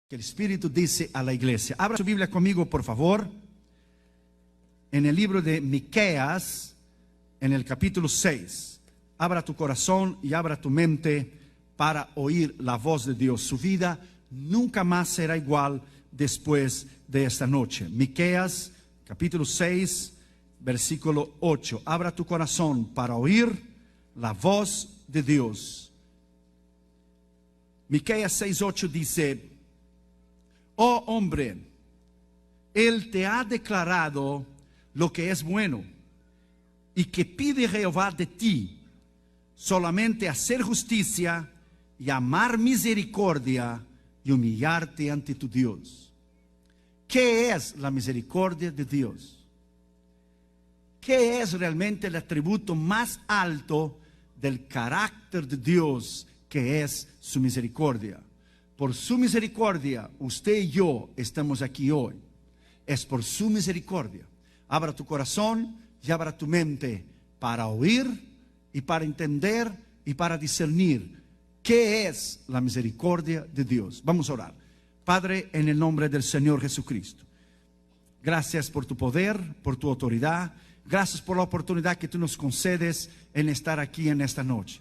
que el Espíritu dice a la iglesia. Abra su Biblia conmigo, por favor, en el libro de Miqueas, en el capítulo 6. Abra tu corazón y abra tu mente para oír la voz de Dios. Su vida nunca más será igual después de esta noche. Miqueas, capítulo 6, versículo 8. Abra tu corazón para oír la voz de Dios. Miqueas 6:8 dice: oh hombre, Él te ha declarado lo que es bueno, y que pide Jehová de ti, solamente hacer justicia y amar misericordia y humillarte ante tu Dios. ¿Qué es la misericordia de Dios? ¿Qué es realmente el atributo más alto del carácter de Dios, que es su misericordia? Por su misericordia, usted y yo estamos aquí hoy. Es por su misericordia. Abra tu corazón y abra tu mente para oír y para entender y para discernir qué es la misericordia de Dios. Vamos a orar. Padre, en el nombre del Señor Jesucristo, gracias por tu poder, por tu autoridad. Gracias por la oportunidad que tú nos concedes en estar aquí en esta noche.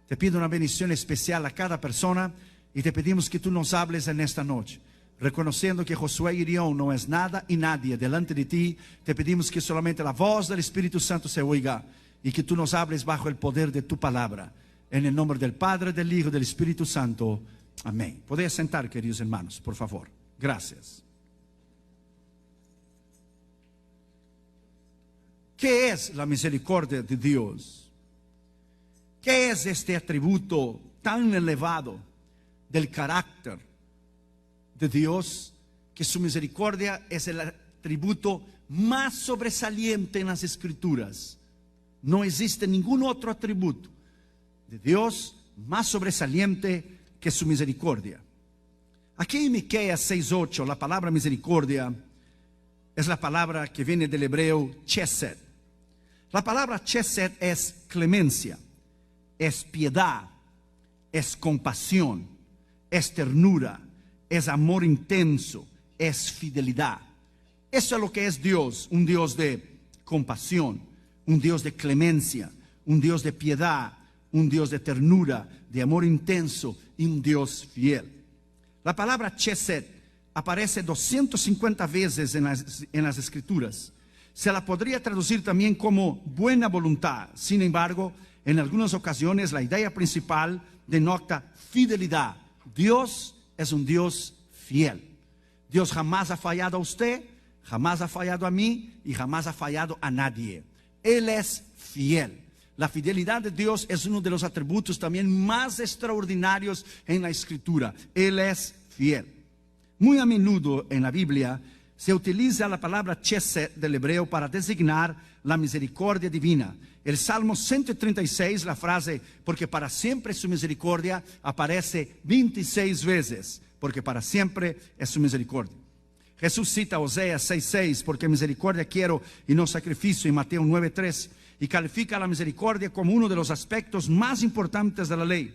Te pido una bendición especial a cada persona y te pedimos que tú nos hables en esta noche. Reconociendo que Josué y Irión no es nada y nadie delante de ti, te pedimos que solamente la voz del Espíritu Santo se oiga y que tú nos hables bajo el poder de tu palabra. En el nombre del Padre, del Hijo y del Espíritu Santo. Amén. Podéis sentar, queridos hermanos, por favor. Gracias. ¿Qué es la misericordia de Dios? ¿Qué es este atributo tan elevado del carácter de Dios, que su misericordia es el atributo más sobresaliente en las Escrituras? No existe ningún otro atributo de Dios más sobresaliente que su misericordia. Aquí en Miqueas 6:8, la palabra misericordia es la palabra que viene del hebreo chesed. La palabra chesed es clemencia, es piedad, es compasión, es ternura, es amor intenso, es fidelidad. Eso es lo que es Dios, un Dios de compasión, un Dios de clemencia, un Dios de piedad, un Dios de ternura, de amor intenso y un Dios fiel. La palabra chesed aparece 250 veces en las Escrituras. Se la podría traducir también como buena voluntad. Sin embargo, en algunas ocasiones la idea principal denota fidelidad. Dios es un Dios fiel. Dios jamás ha fallado a usted, jamás ha fallado a mí y jamás ha fallado a nadie. Él es fiel. La fidelidad de Dios es uno de los atributos también más extraordinarios en la Escritura. Él es fiel. Muy a menudo en la Biblia se utiliza la palabra chesed del hebreo para designar la misericordia divina. El Salmo 136, la frase porque para siempre es su misericordia, aparece 26 veces, porque para siempre es su misericordia. Jesús cita Oseas 6:6, porque misericordia quiero y no sacrificio, en Mateo 9:3, y califica la misericordia como uno de los aspectos más importantes de la ley,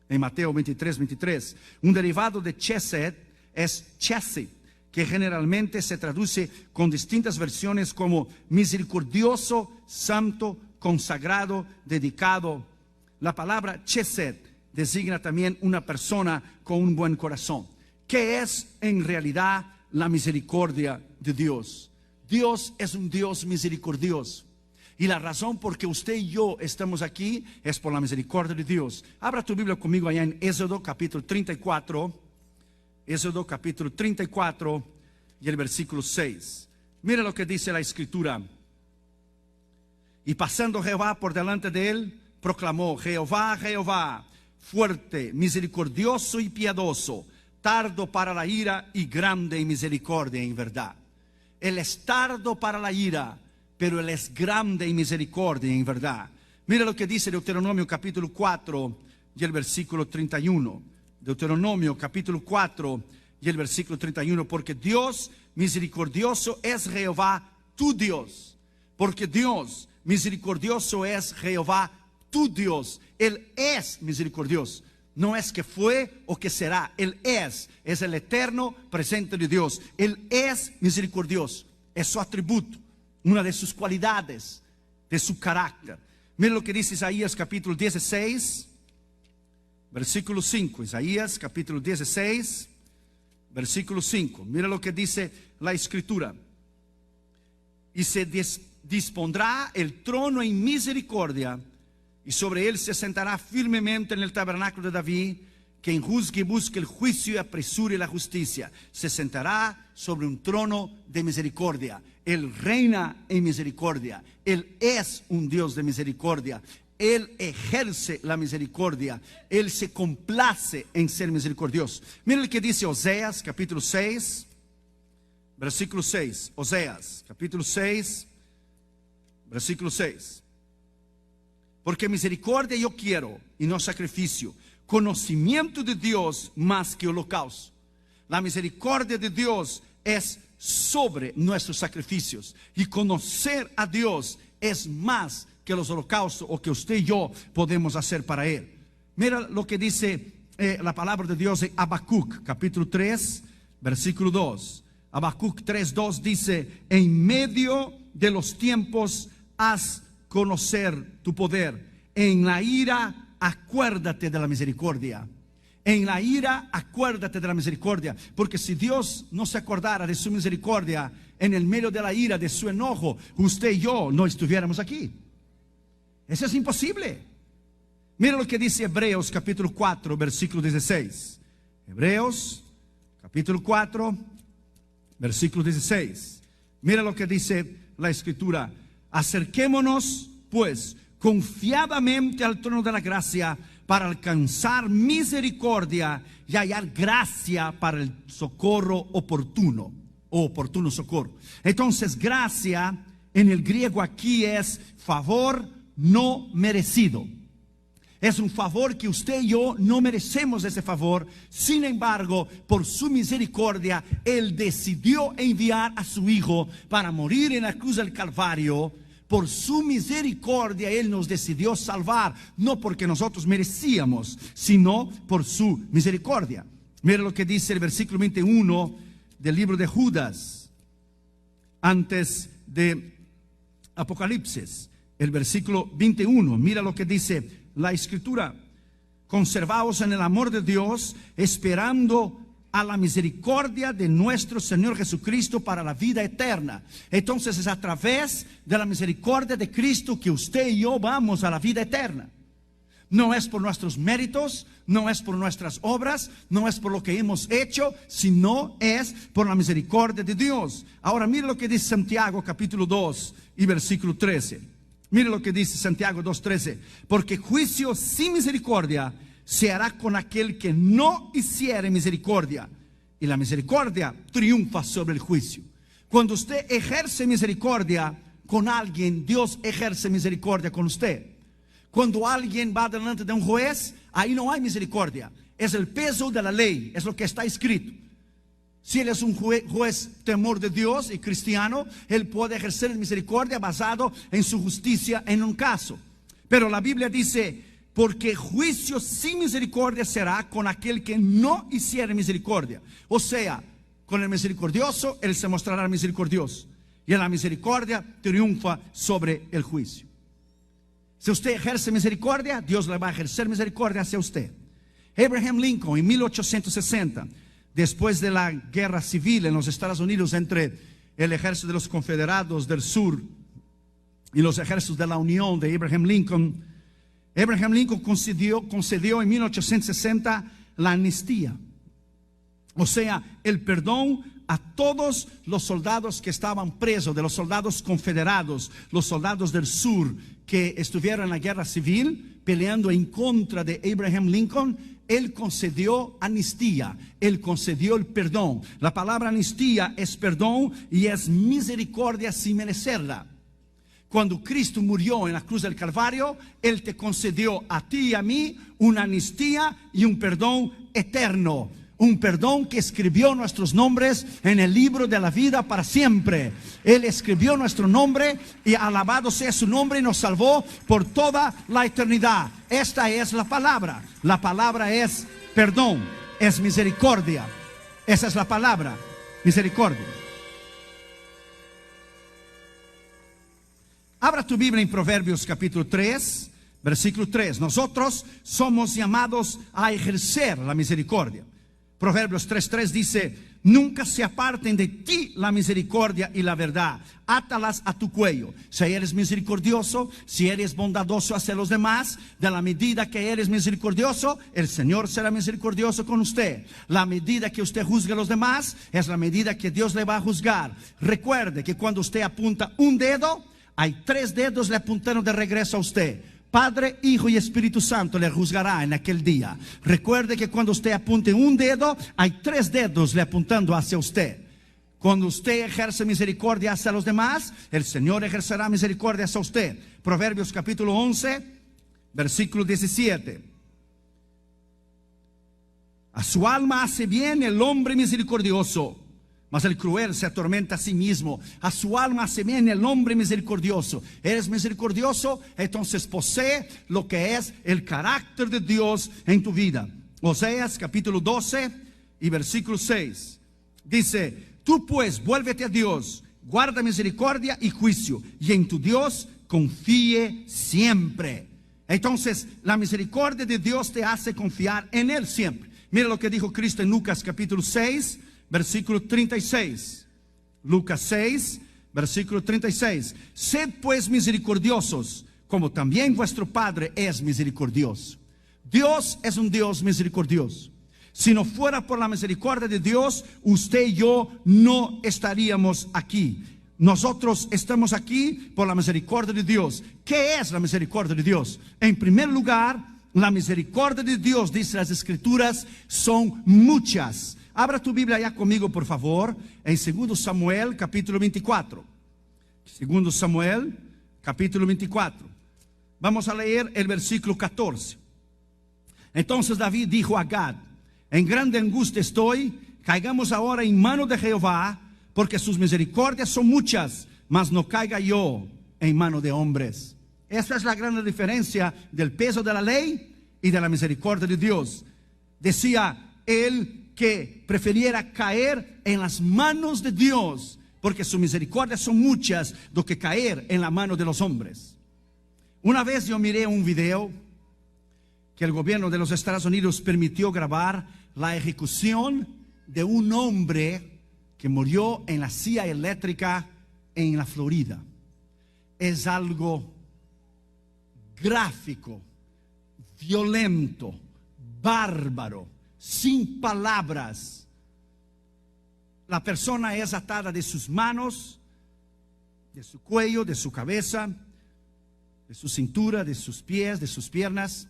en Mateo 23:23. Un derivado de chesed es chesed, que generalmente se traduce con distintas versiones como misericordioso, santo, consagrado, dedicado. La palabra chesed designa también una persona con un buen corazón. ¿Qué es en realidad la misericordia de Dios? Dios es un Dios misericordioso. Y la razón por que usted y yo estamos aquí es por la misericordia de Dios. Abra tu Biblia conmigo allá en Éxodo capítulo 34. Éxodo capítulo 34 y el versículo 6. Mira lo que dice la Escritura. Y pasando Jehová por delante de él, proclamó: Jehová, Jehová, fuerte, misericordioso y piadoso, tardo para la ira y grande en misericordia en verdad. Él es tardo para la ira, pero Él es grande en misericordia en verdad. Mira lo que dice Deuteronomio capítulo 4 y el versículo 31. Deuteronomio capítulo 4 y el versículo 31. Porque Dios misericordioso es Jehová tu Dios. Porque Dios misericordioso es Jehová tu Dios. Él es misericordioso. no es que fue o que será. Él es el eterno presente de Dios. Él es misericordioso, es su atributo, una de sus cualidades, de su carácter. Mira lo que dice Isaías capítulo 16, versículo 5. Isaías capítulo 16, versículo 5. Mira lo que dice la escritura. Y se dispondrá el trono en misericordia, y sobre él se sentará firmemente en el tabernáculo de David. Quien juzgue y busque el juicio y apresure la justicia. Se sentará sobre un trono de misericordia. Él reina en misericordia. Él es un Dios de misericordia. Él ejerce la misericordia. Él se complace en ser misericordioso. Mira lo que dice Oseas capítulo 6, versículo 6. Oseas capítulo 6, versículo 6. Porque misericordia yo quiero y no sacrificio, conocimiento de Dios más que holocausto. La misericordia de Dios es sobre nuestros sacrificios, y conocer a Dios es más que los holocaustos o que usted y yo podemos hacer para Él. Mira lo que dice la palabra de Dios en Habacuc capítulo 3, versículo 2. Habacuc 3:2 dice: en medio de los tiempos haz conocer tu poder. En la ira acuérdate de la misericordia. En la ira acuérdate de la misericordia. Porque si Dios no se acordara de su misericordia en el medio de la ira, de su enojo, usted y yo no estuviéramos aquí. Eso es imposible. Mira lo que dice Hebreos capítulo 4, versículo 16. Hebreos capítulo 4, versículo 16. Mira lo que dice la escritura: acerquémonos pues confiadamente al trono de la gracia, para alcanzar misericordia y hallar gracia para el socorro oportuno, o oportuno socorro. Entonces, gracia en el griego aquí es favor no merecido. Es un favor que usted y yo no merecemos ese favor. Sin embargo, por su misericordia, Él decidió enviar a su Hijo para morir en la cruz del Calvario. Por su misericordia Él nos decidió salvar, no porque nosotros merecíamos, sino por su misericordia. Mira lo que dice el versículo 21 del libro de Judas, antes de Apocalipsis. El versículo 21, mira lo que dice la escritura: conservaos en el amor de Dios, esperando a la misericordia de nuestro Señor Jesucristo para la vida eterna. Entonces es a través de la misericordia de Cristo que usted y yo vamos a la vida eterna. No es por nuestros méritos, no es por nuestras obras, no es por lo que hemos hecho, sino es por la misericordia de Dios. Ahora mire lo que dice Santiago capítulo 2 y versículo 13. Mire lo que dice Santiago 2:13. Porque juicio sin misericordia se hará con aquel que no hiciere misericordia, y la misericordia triunfa sobre el juicio. Cuando usted ejerce misericordia con alguien, Dios ejerce misericordia con usted. Cuando alguien va delante de un juez, ahí no hay misericordia, es el peso de la ley, es lo que está escrito. Si él es un juez temor de Dios y cristiano, él puede ejercer misericordia basado en su justicia en un caso. Pero la Biblia dice: porque juicio sin misericordia será con aquel que no hiciere misericordia. O sea, con el misericordioso Él se mostrará misericordioso, y en la misericordia triunfa sobre el juicio. Si usted ejerce misericordia, Dios le va a ejercer misericordia hacia usted. Abraham Lincoln en 1860, después de la guerra civil en los Estados Unidos entre el ejército de los confederados del sur y los ejércitos de la Unión de Abraham Lincoln concedió en 1860 la amnistía, o sea, el perdón a todos los soldados que estaban presos, de los soldados confederados, los soldados del sur que estuvieron en la guerra civil peleando en contra de Abraham Lincoln. Él concedió amnistía, Él concedió el perdón. La palabra amnistía es perdón y es misericordia sin merecerla. Cuando Cristo murió en la cruz del Calvario, Él te concedió a ti y a mí una amnistía y un perdón eterno. Un perdón que escribió nuestros nombres en el libro de la vida para siempre. Él escribió nuestro nombre y alabado sea su nombre y nos salvó por toda la eternidad. Esta es la palabra. La palabra es perdón, es misericordia. Esa es la palabra, misericordia. Abra tu Biblia en Proverbios capítulo 3, versículo 3. Nosotros somos llamados a ejercer la misericordia. Proverbios 3:3 dice: nunca se aparten de ti la misericordia y la verdad, átalas a tu cuello. Si eres misericordioso, si eres bondadoso hacia los demás, de la medida que eres misericordioso, el Señor será misericordioso con usted. La medida que usted juzgue a los demás es la medida que Dios le va a juzgar. Recuerde que cuando usted apunta un dedo, hay 3 dedos le apuntaron de regreso a usted. Padre, Hijo y Espíritu Santo le juzgará en aquel día. Recuerde que cuando usted apunte un dedo, hay 3 dedos le apuntando hacia usted. Cuando usted ejerce misericordia hacia los demás, el Señor ejercerá misericordia hacia usted. Proverbios capítulo 11, versículo 17. A su alma hace bien el hombre misericordioso, mas el cruel se atormenta a sí mismo. A su alma hace bien el hombre misericordioso. Eres misericordioso, entonces posee lo que es el carácter de Dios en tu vida. Oseas capítulo 12 y versículo 6. Dice: tú pues vuélvete a Dios, guarda misericordia y juicio, y en tu Dios confíe siempre. Entonces la misericordia de Dios te hace confiar en Él siempre. Mira lo que dijo Cristo en Lucas capítulo 6, versículo 36. Lucas 6, versículo 36. Sed pues misericordiosos, como también vuestro Padre es misericordioso. Dios es un Dios misericordioso. Si no fuera por la misericordia de Dios, usted y yo no estaríamos aquí. Nosotros estamos aquí por la misericordia de Dios. ¿Qué es la misericordia de Dios? En primer lugar, la misericordia de Dios, dice las Escrituras, son muchas. Abra tu Biblia ya conmigo, por favor, en 2 Samuel, capítulo 24. 2 Samuel, capítulo 24. Vamos a leer el versículo 14. Entonces David dijo a Gad: en grande angustia estoy, caigamos ahora en mano de Jehová, porque sus misericordias son muchas, mas no caiga yo en mano de hombres. Esa es la gran diferencia del peso de la ley y de la misericordia de Dios. Decía él que prefiriera caer en las manos de Dios, porque sus misericordias son muchas, do que caer en la mano de los hombres. Una vez yo miré un video que el gobierno de los Estados Unidos permitió grabar la ejecución de un hombre que murió en la silla eléctrica en la Florida. Es algo gráfico, violento, bárbaro, sin palabras. La persona es atada de sus manos, de su cuello, de su cabeza, de su cintura, de sus pies, de sus piernas.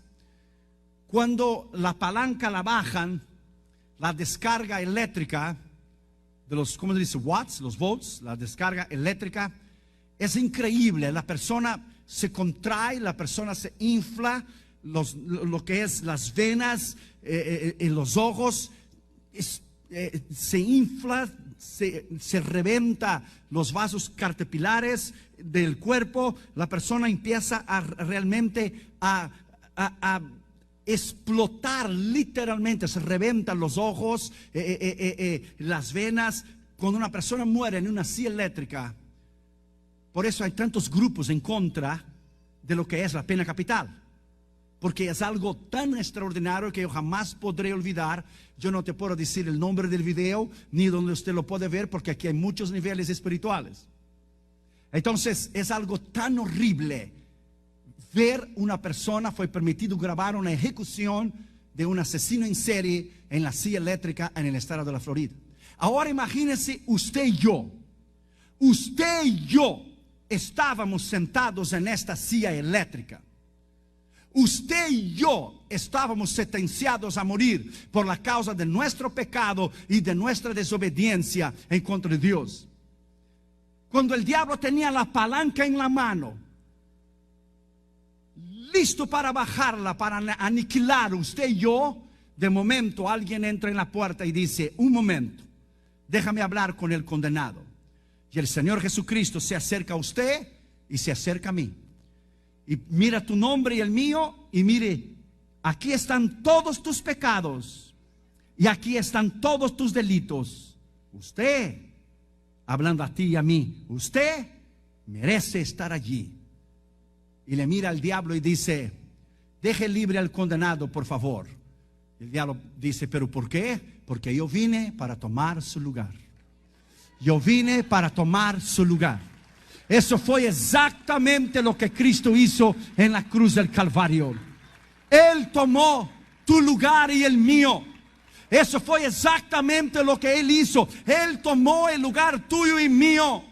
Cuando la palanca la bajan, la descarga eléctrica de los, ¿cómo se dice? Watts, los volts, la descarga eléctrica es increíble. La persona se contrae, la persona se infla, lo que es las venas en los ojos se infla, se reventa los vasos capilares del cuerpo. La persona empieza a realmente a explotar, literalmente se reventan los ojos, las venas. Cuando una persona muere en una silla eléctrica, por eso hay tantos grupos en contra de lo que es la pena capital, porque es algo tan extraordinario que yo jamás podré olvidar. Yo no te puedo decir el nombre del video ni donde usted lo puede ver, porque aquí hay muchos niveles espirituales. Entonces es algo tan horrible ver una persona. Fue permitido grabar una ejecución de un asesino en serie en la silla eléctrica en el estado de la Florida. Ahora imagínense usted y yo. Usted y yo estábamos sentados en esta silla eléctrica. Usted y yo estábamos sentenciados a morir por la causa de nuestro pecado y de nuestra desobediencia en contra de Dios. Cuando el diablo tenía la palanca en la mano, listo para bajarla, para aniquilar usted y yo, de momento alguien entra en la puerta y dice: un momento, déjame hablar con el condenado. Y el Señor Jesucristo se acerca a usted y se acerca a mí. Y mira tu nombre y el mío, y mire, aquí están todos tus pecados y aquí están todos tus delitos. Usted, hablando a ti y a mí, usted merece estar allí. Y le mira al diablo y dice: deje libre al condenado, por favor. El diablo dice: ¿pero por qué? Porque yo vine para tomar su lugar. Yo vine para tomar su lugar. Eso fue exactamente lo que Cristo hizo en la cruz del Calvario. Él tomó tu lugar y el mío. Eso fue exactamente lo que Él hizo. Él tomó el lugar tuyo y mío.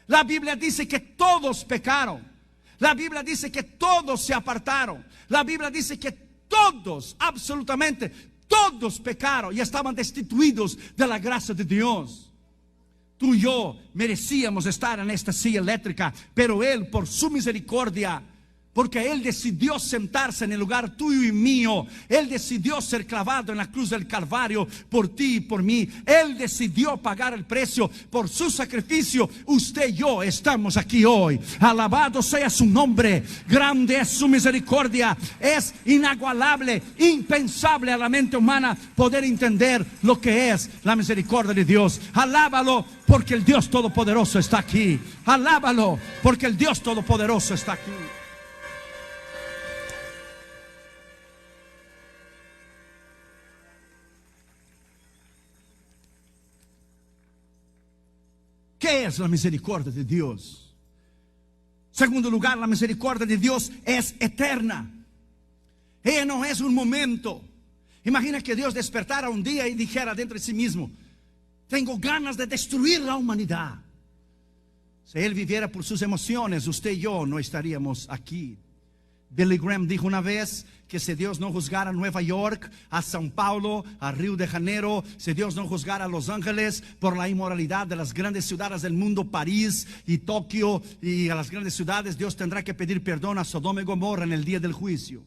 La Biblia dice que todos pecaron. La Biblia dice que todos se apartaron. La Biblia dice que todos, absolutamente todos pecaron y estaban destituidos de la gracia de Dios. Tú y yo merecíamos estar en esta silla eléctrica, pero Él, por su misericordia, porque Él decidió sentarse en el lugar tuyo y mío. Él decidió ser clavado en la cruz del Calvario por ti y por mí. Él decidió pagar el precio por su sacrificio. Usted y yo estamos aquí hoy. Alabado sea su nombre. Grande es su misericordia. Es inagualable, impensable a la mente humana poder entender lo que es la misericordia de Dios. Alábalo porque el Dios Todopoderoso está aquí. Alábalo porque el Dios Todopoderoso está aquí. ¿Qué es la misericordia de Dios? Segundo lugar, la misericordia de Dios es eterna. Ella no es un momento. Imagina que Dios despertara un día y dijera dentro de sí mismo: tengo ganas de destruir la humanidad. Si Él viviera por sus emociones, usted y yo no estaríamos aquí. Billy Graham dijo una vez que si Dios no juzgara a Nueva York, a São Paulo, a Río de Janeiro, si Dios no juzgara a Los Ángeles por la inmoralidad de las grandes ciudades del mundo, París y Tokio, y a las grandes ciudades, Dios tendrá que pedir perdón a Sodoma y Gomorra en el día del juicio.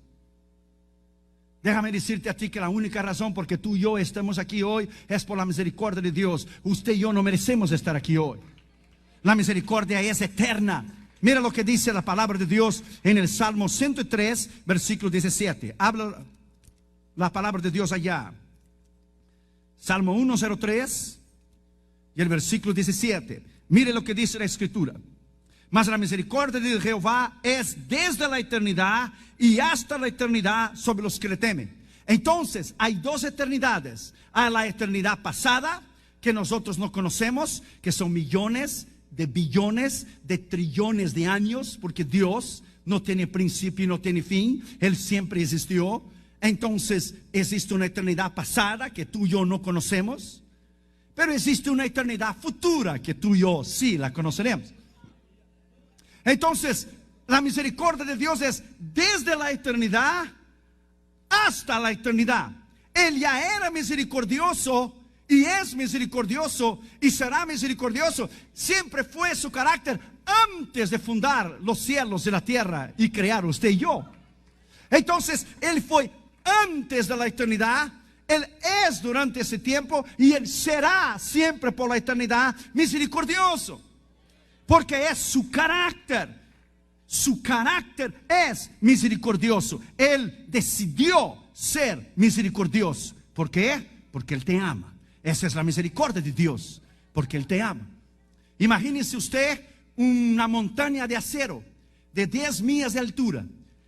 Déjame decirte a ti que la única razón por que tú y yo estamos aquí hoy es por la misericordia de Dios. Usted y yo no merecemos estar aquí hoy. La misericordia es eterna. Mira lo que dice la palabra de Dios en el Salmo 103, versículo 17. Habla la palabra de Dios allá. Salmo 103 y el versículo 17. Mire lo que dice la Escritura. Mas la misericordia de Jehová es desde la eternidad y hasta la eternidad sobre los que le temen. Entonces hay dos eternidades. Hay la eternidad pasada, que nosotros no conocemos, que son millones de billones, de trillones de años, porque Dios no tiene principio y no tiene fin. Él siempre existió. Entonces existe una eternidad pasada que tú y yo no conocemos, pero existe una eternidad futura que tú y yo sí la conoceremos. Entonces la misericordia de Dios es desde la eternidad hasta la eternidad. Él ya era misericordioso y es misericordioso y será misericordioso. Siempre fue su carácter antes de fundar los cielos y la tierra y crear usted y yo. Entonces Él fue antes de la eternidad, Él es durante ese tiempo y Él será siempre por la eternidad misericordioso, porque es su carácter. Su carácter es misericordioso. Él decidió ser misericordioso. ¿Por qué? Porque Él te ama. Esa es la misericordia de Dios, porque Él te ama. Imagínese usted una montaña de acero de 10 millas de altura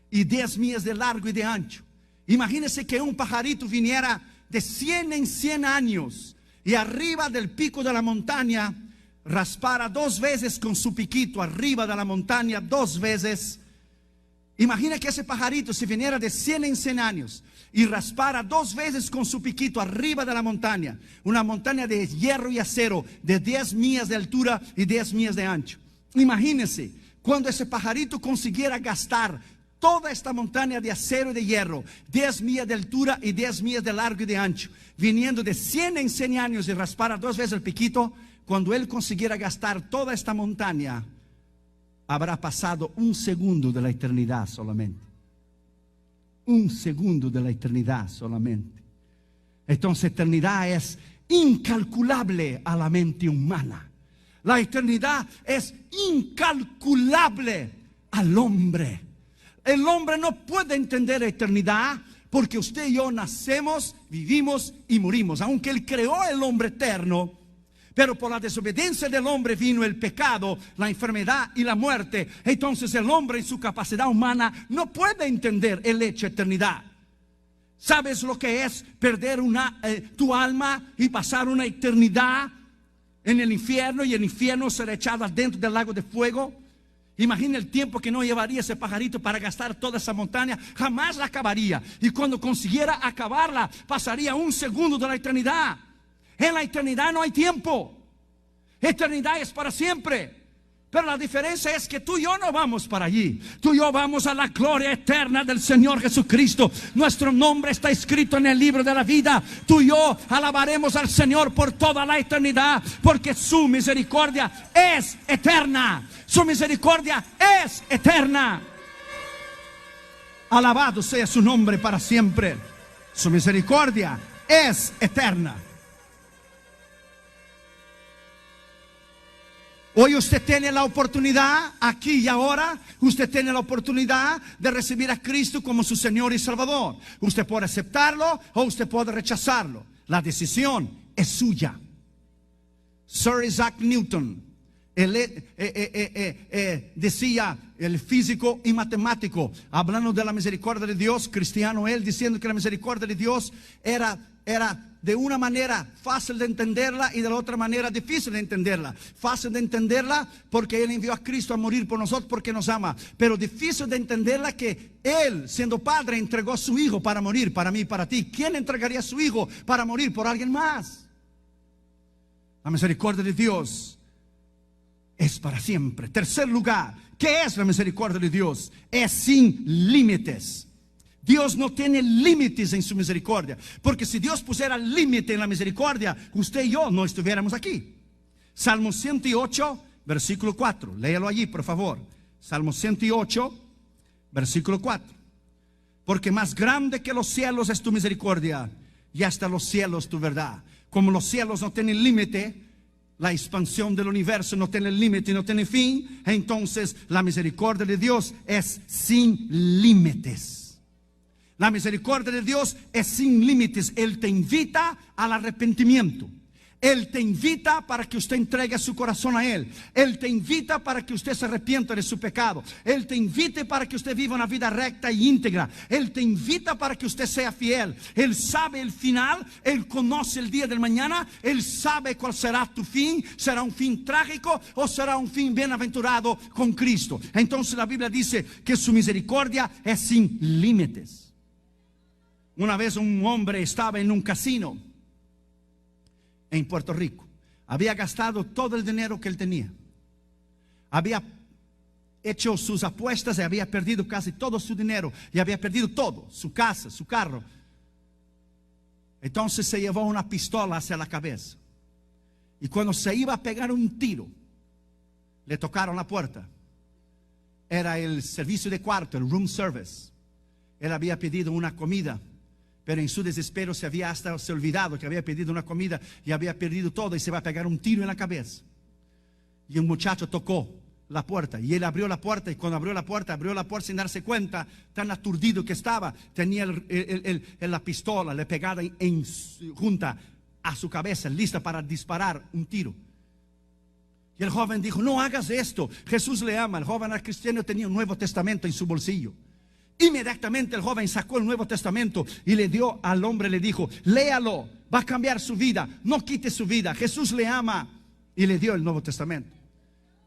y 10 millas de largo y de ancho. Imagínese que un pajarito viniera de 100 en 100 años y arriba del pico de la montaña raspara 2 veces con su piquito arriba de la montaña, 2 veces. Imagina que ese pajarito, si viniera de 100 en 100 años y raspara 2 veces con su piquito arriba de la montaña, una montaña de hierro y acero de 10 millas de altura y 10 millas de ancho. Imagínese cuando ese pajarito consiguiera gastar toda esta montaña de acero y de hierro, 10 millas de altura y 10 millas de largo y de ancho, viniendo de 100 en 100 años y raspara 2 veces el piquito. Cuando él consiguiera gastar toda esta montaña, habrá pasado 1 segundo de la eternidad solamente. un segundo de la eternidad solamente. Entonces, eternidad es incalculable a la mente humana. La eternidad es incalculable al hombre. El hombre no puede entender eternidad porque usted y yo nacemos, vivimos y morimos. Aunque Él creó el hombre eterno, pero por la desobediencia del hombre vino el pecado, la enfermedad y la muerte. Entonces el hombre en su capacidad humana no puede entender el hecho de eternidad. ¿Sabes lo que es perder tu alma y pasar una eternidad en el infierno y el infierno ser echado dentro del lago de fuego? Imagina el tiempo que no llevaría ese pajarito para gastar toda esa montaña. Jamás la acabaría. Y cuando consiguiera acabarla, pasaría un segundo de la eternidad. En la eternidad no hay tiempo. Eternidad es para siempre. Pero la diferencia es que tú y yo no vamos para allí. Tú y yo vamos a la gloria eterna del Señor Jesucristo. Nuestro nombre está escrito en el libro de la vida. Tú y yo alabaremos al Señor por toda la eternidad, porque su misericordia es eterna. Su misericordia es eterna. Alabado sea su nombre para siempre. Su misericordia es eterna. Hoy usted tiene la oportunidad, aquí y ahora, usted tiene la oportunidad de recibir a Cristo como su Señor y Salvador. Usted puede aceptarlo o usted puede rechazarlo. La decisión es suya. Sir Isaac Newton decía, el físico y matemático, hablando de la misericordia de Dios, cristiano él, diciendo que la misericordia de Dios era de una manera fácil de entenderla y de la otra manera difícil de entenderla. Fácil de entenderla porque Él envió a Cristo a morir por nosotros porque nos ama. Pero difícil de entenderla que Él, siendo Padre, entregó a su Hijo para morir para mí y para ti. ¿Quién entregaría a su Hijo para morir por alguien más? La misericordia de Dios es para siempre. Tercer lugar, ¿qué es la misericordia de Dios? Es sin límites. Dios no tiene límites en su misericordia, porque si Dios pusiera límite en la misericordia, usted y yo no estuviéramos aquí. Salmo 108, versículo 4, léalo allí por favor. Salmo 108, versículo 4. Porque más grande que los cielos es tu misericordia, y hasta los cielos tu verdad. Como los cielos no tienen límite, la expansión del universo no tiene límite, no tiene fin, entonces la misericordia de Dios es sin límites. La misericordia de Dios es sin límites. Él te invita al arrepentimiento. Él te invita para que usted entregue su corazón a Él. Él te invita para que usted se arrepienta de su pecado. Él te invita para que usted viva una vida recta y íntegra. Él te invita para que usted sea fiel. Él sabe el final. Él conoce el día del mañana. Él sabe cuál será tu fin. ¿Será un fin trágico o será un fin bienaventurado con Cristo? Entonces la Biblia dice que su misericordia es sin límites. Una vez un hombre estaba en un casino en Puerto Rico. Había gastado todo el dinero que él tenía. Había hecho sus apuestas y había perdido casi todo su dinero. Y había perdido todo, su casa, su carro. Entonces se llevó una pistola hacia la cabeza. Y cuando se iba a pegar un tiro, le tocaron la puerta. Era el servicio de cuarto, el room service. Él había pedido una comida, pero en su desespero se había hasta olvidado que había pedido una comida y había perdido todo y se va a pegar un tiro en la cabeza. Y un muchacho tocó la puerta y él abrió la puerta, y cuando abrió la puerta sin darse cuenta, tan aturdido que estaba, tenía la pistola le pegada junta a su cabeza, lista para disparar un tiro. Y el joven dijo: no hagas esto, Jesús le ama. El joven era cristiano, tenía un Nuevo Testamento en su bolsillo. Inmediatamente el joven sacó el Nuevo Testamento y le dio al hombre, le dijo: léalo, va a cambiar su vida, no quite su vida, Jesús le ama. Y le dio el Nuevo Testamento.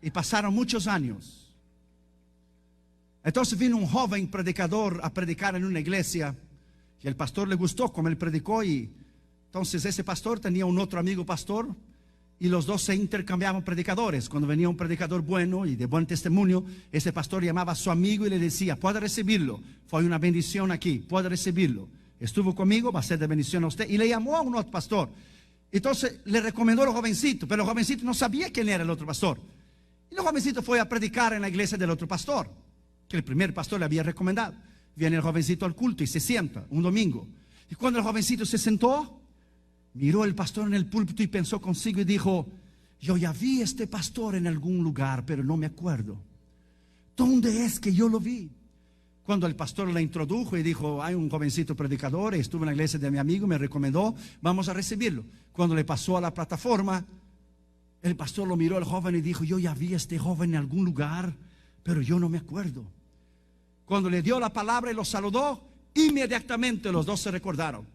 Y pasaron muchos años. Entonces vino un joven predicador a predicar en una iglesia, y el pastor le gustó como él predicó, y entonces ese pastor tenía un otro amigo pastor, y los dos se intercambiaban predicadores. Cuando venía un predicador bueno y de buen testimonio, ese pastor llamaba a su amigo y le decía: puede recibirlo, fue una bendición aquí, puede recibirlo, estuvo conmigo, va a ser de bendición a usted. Y le llamó a un otro pastor. Entonces le recomendó al jovencito, pero el jovencito no sabía quién era el otro pastor. Y el jovencito fue a predicar en la iglesia del otro pastor, que el primer pastor le había recomendado. Viene el jovencito al culto y se sienta un domingo. Y cuando el jovencito se sentó, miró el pastor en el púlpito y pensó consigo y dijo: yo ya vi a este pastor en algún lugar, pero no me acuerdo. ¿Dónde es que yo lo vi? Cuando el pastor le introdujo y dijo: hay un jovencito predicador, estuve en la iglesia de mi amigo, me recomendó, vamos a recibirlo. Cuando le pasó a la plataforma, el pastor lo miró al joven y dijo: yo ya vi a este joven en algún lugar, pero yo no me acuerdo. Cuando le dio la palabra y lo saludó, inmediatamente los dos se recordaron.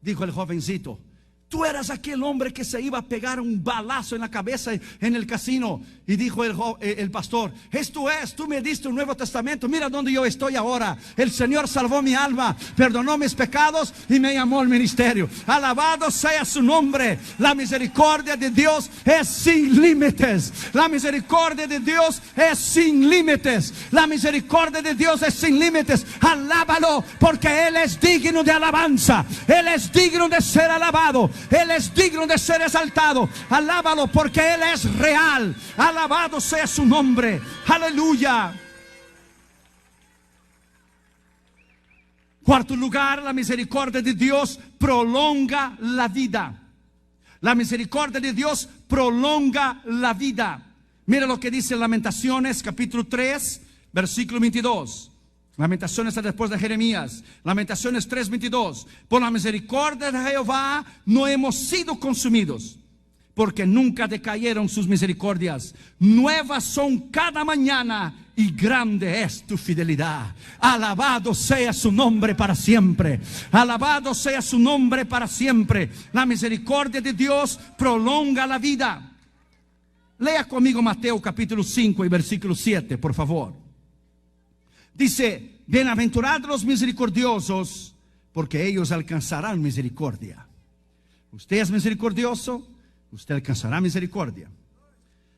Dijo el jovencito: tú eras aquel hombre que se iba a pegar un balazo en la cabeza en el casino. Y dijo el pastor: esto es, tú me diste un Nuevo Testamento, mira dónde yo estoy ahora. El Señor salvó mi alma, perdonó mis pecados y me llamó al ministerio. Alabado sea su nombre. La misericordia de Dios es sin límites. La misericordia de Dios es sin límites. La misericordia de Dios es sin límites. Alábalo, porque Él es digno de alabanza. Él es digno de ser alabado. Él es digno de ser exaltado. Alábalo, porque Él es real. Alabado sea su nombre. Aleluya. Cuarto lugar, la misericordia de Dios prolonga la vida. La misericordia de Dios prolonga la vida. Mira lo que dice Lamentaciones capítulo 3 versículo 22. Lamentaciones está después de Jeremías. Lamentaciones 3:22. Por la misericordia de Jehová no hemos sido consumidos, porque nunca decayeron sus misericordias. Nuevas son cada mañana, y grande es tu fidelidad. Alabado sea su nombre para siempre. Alabado sea su nombre para siempre. La misericordia de Dios prolonga la vida. Lea conmigo Mateo capítulo 5 y versículo 7, por favor. Dice: bienaventurados los misericordiosos, porque ellos alcanzarán misericordia. Usted es misericordioso, usted alcanzará misericordia.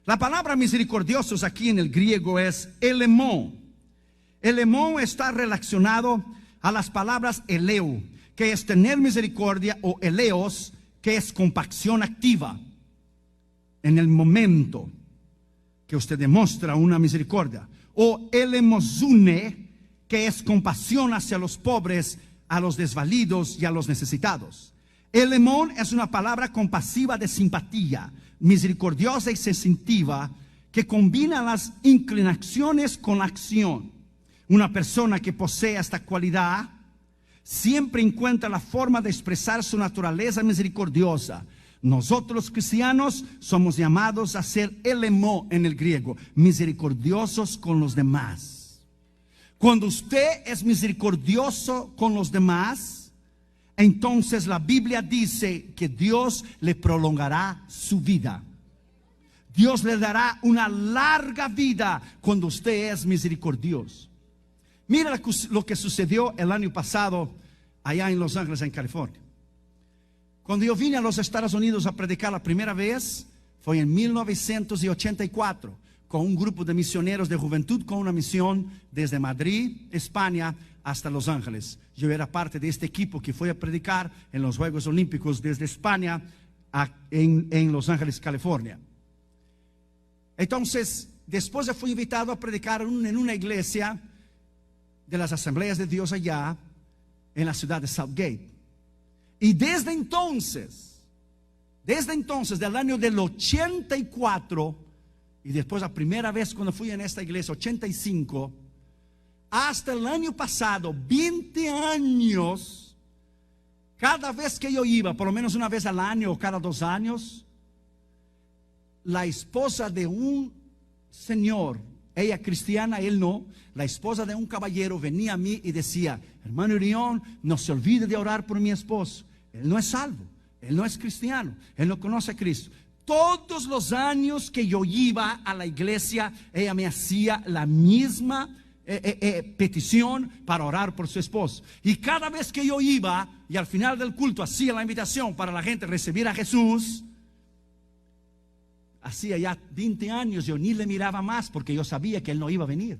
La palabra misericordiosos aquí en el griego es elemón. Elemón está relacionado a las palabras eleu, que es tener misericordia, o eleos, que es compasión activa. En el momento que usted demuestra una misericordia. O elemosune, que es compasión hacia los pobres, a los desvalidos y a los necesitados. Elemón es una palabra compasiva de simpatía, misericordiosa y sensitiva, que combina las inclinaciones con la acción. Una persona que posee esta cualidad siempre encuentra la forma de expresar su naturaleza misericordiosa. Nosotros los cristianos somos llamados a ser elemo en el griego, misericordiosos con los demás. Cuando usted es misericordioso con los demás, entonces la Biblia dice que Dios le prolongará su vida. Dios le dará una larga vida cuando usted es misericordioso. Mira lo que sucedió el año pasado allá en Los Ángeles, en California. Cuando yo vine a los Estados Unidos a predicar la primera vez, fue en 1984, con un grupo de misioneros de juventud, con una misión desde Madrid, España, hasta Los Ángeles. Yo era parte de este equipo que fue a predicar en los Juegos Olímpicos desde España en Los Ángeles, California. Entonces, después fui invitado a predicar en una iglesia de las Asambleas de Dios allá, en la ciudad de Southgate. Y desde entonces, del año del 84, y después la primera vez cuando fui en esta iglesia, 85, hasta el año pasado, 20 años, cada vez que yo iba, por lo menos una vez al año o cada 2 años, la esposa de un señor, ella cristiana, él no, la esposa de un caballero venía a mí y decía: hermano Irión, no se olvide de orar por mi esposo. Él no es salvo, él no es cristiano, él no conoce a Cristo. Todos los años que yo iba a la iglesia, ella me hacía la misma petición para orar por su esposo. Y cada vez que yo iba y al final del culto hacía la invitación para la gente recibir a Jesús, hacía ya 20 años yo ni le miraba más, porque yo sabía que él no iba a venir.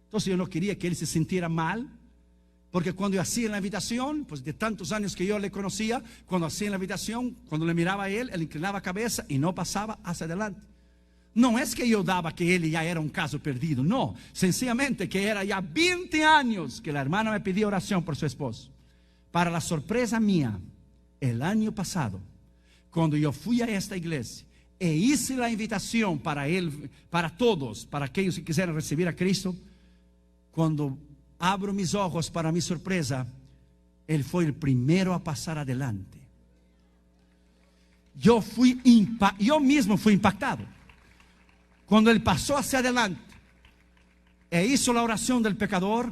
Entonces yo no quería que él se sintiera mal, porque cuando yo hacía la invitación, pues de tantos años que yo le conocía, cuando hacía la invitación, cuando le miraba a él inclinaba cabeza y no pasaba hacia adelante. No es que yo daba que él ya era un caso perdido, no, sencillamente que era ya 20 años que la hermana me pedía oración por su esposo. Para la sorpresa mía, el año pasado, cuando yo fui a esta iglesia e hice la invitación para él, para todos, para aquellos que quisieran recibir a Cristo, cuando abro mis ojos, para mi sorpresa, él fue el primero a pasar adelante. Yo mismo fui impactado. Cuando él pasó hacia adelante e hizo la oración del pecador,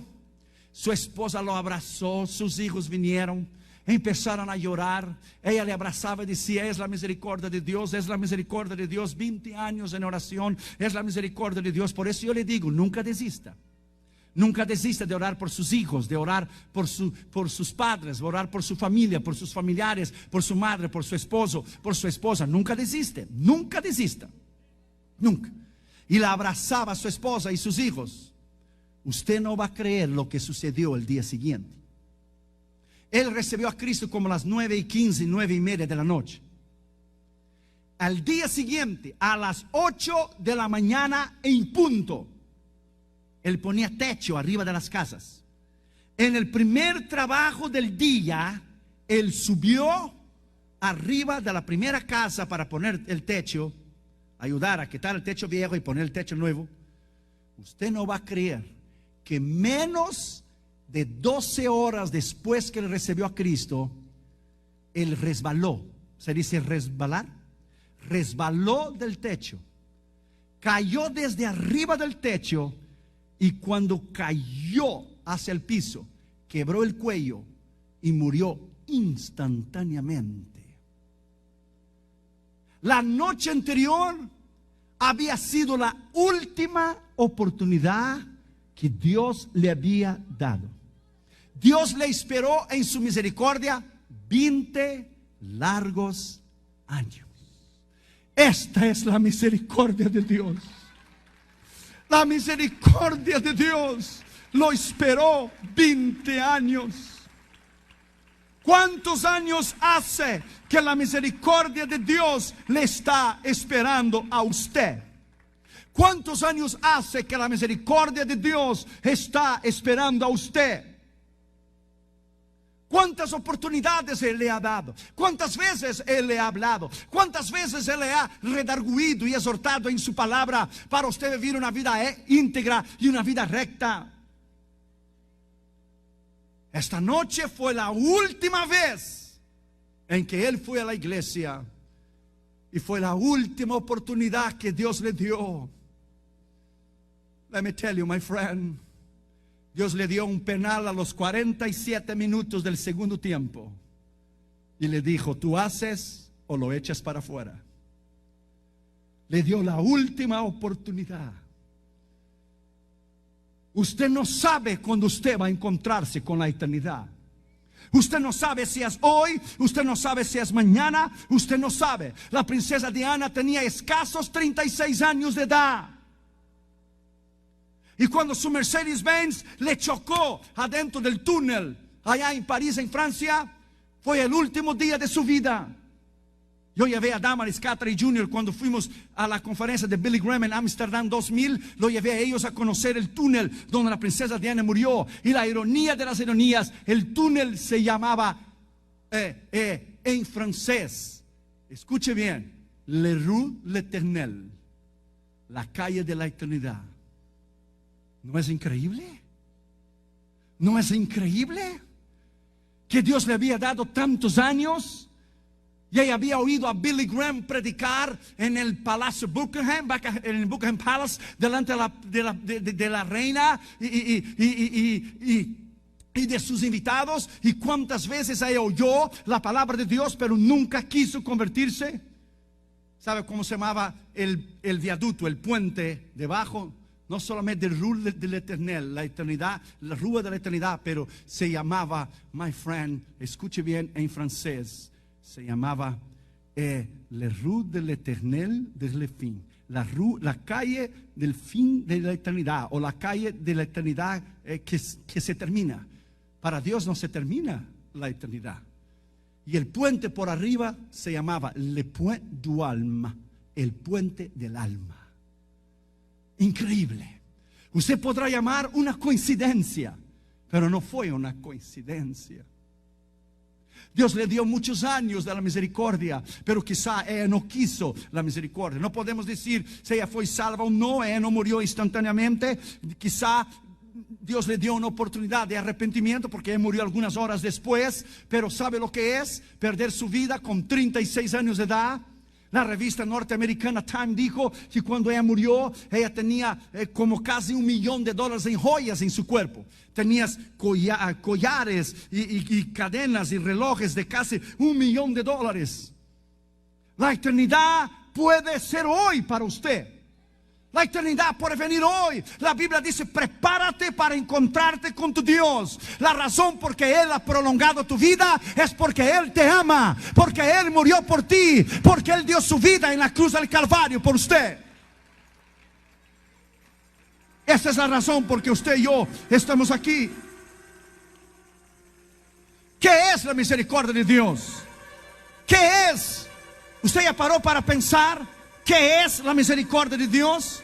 su esposa lo abrazó, sus hijos vinieron, empezaron a llorar. Ella le abrazaba y decía: es la misericordia de Dios, es la misericordia de Dios. 20 años en oración, es la misericordia de Dios. Por eso yo le digo, nunca desista. Nunca desista de orar por sus hijos, de orar por sus padres, de orar por su familia, por sus familiares, por su madre, por su esposo, por su esposa. Nunca desiste, nunca desista, nunca. Y la abrazaba a su esposa y sus hijos. Usted no va a creer lo que sucedió el día siguiente. Él recibió a Cristo como a las 9:15, 9:30 de la noche. Al día siguiente, a las 8 de la mañana en punto, él ponía techo arriba de las casas. En el primer trabajo del día, él subió arriba de la primera casa para poner el techo, ayudar a quitar el techo viejo y poner el techo nuevo. Usted no va a creer que menos de 12 horas después que él recibió a Cristo, él resbaló. ¿Se dice resbalar? Resbaló del techo, cayó desde arriba del techo. Y cuando cayó hacia el piso, quebró el cuello y murió instantáneamente. La noche anterior había sido la última oportunidad que Dios le había dado. Dios le esperó en su misericordia 20 largos años. Esta es la misericordia de Dios. La misericordia de Dios lo esperó 20 años. ¿Cuántos años hace que la misericordia de Dios le está esperando a usted? ¿Cuántos años hace que la misericordia de Dios está esperando a usted? ¿Cuántas oportunidades Él le ha dado? ¿Cuántas veces Él le ha hablado? ¿Cuántas veces Él le ha redarguido y exhortado en su palabra para usted vivir una vida íntegra y una vida recta? Esta noche fue la última vez en que Él fue a la iglesia y fue la última oportunidad que Dios le dio. Let me tell you, my friend, Dios le dio un penal a los 47 minutos del segundo tiempo y le dijo: tú haces o lo echas para afuera. Le dio la última oportunidad. Usted no sabe cuándo usted va a encontrarse con la eternidad. Usted no sabe si es hoy, usted no sabe si es mañana, usted no sabe. La princesa Diana tenía escasos 36 años de edad. Y cuando su Mercedes-Benz le chocó adentro del túnel allá en París, en Francia, fue el último día de su vida. Yo llevé a Damaris Catray Jr. cuando fuimos a la conferencia de Billy Graham en Amsterdam 2000. Lo llevé a ellos a conocer el túnel donde la princesa Diana murió. Y la ironía de las ironías, el túnel se llamaba en francés, escuche bien, Le Rue l'Éternel, la calle de la eternidad. ¿No es increíble? ¿No es increíble que Dios le había dado tantos años? Y ella había oído a Billy Graham predicar en el Palacio Buckingham, en el Buckingham Palace, delante de la reina y de sus invitados. Y cuántas veces ella oyó la palabra de Dios, pero nunca quiso convertirse. ¿Sabe cómo se llamaba el viaducto, el puente debajo? No solamente el Rue de l'Éternel, la eternidad, la Rue de la eternidad, pero se llamaba, my friend, escuche bien en francés, se llamaba Le Rue de l'Éternel des le fin, la calle del fin de la eternidad, o la calle de la eternidad que se termina. Para Dios no se termina la eternidad. Y el puente por arriba se llamaba Le Point du Alma, el puente del alma. Increíble. Usted podrá llamar una coincidencia, pero no fue una coincidencia. Dios le dio muchos años de la misericordia, pero quizá ella no quiso la misericordia. No podemos decir si ella fue salva o no. Ella no murió instantáneamente. Quizá Dios le dio una oportunidad de arrepentimiento porque ella murió algunas horas después. Pero ¿sabe lo que es? Perder su vida con 36 años de edad. La revista norteamericana Time dijo que cuando ella murió, ella tenía como casi $1 millón en joyas en su cuerpo. Tenías collares y cadenas y relojes de casi $1 millón. La eternidad puede ser hoy para usted. La eternidad puede venir hoy. La Biblia dice: prepárate para encontrarte con tu Dios. La razón por que Él ha prolongado tu vida es porque Él te ama, porque Él murió por ti, porque Él dio su vida en la cruz del Calvario por usted. Esa es la razón por que usted y yo estamos aquí. ¿Qué es la misericordia de Dios? ¿Qué es? ¿Usted ya paró para pensar qué es la misericordia de Dios?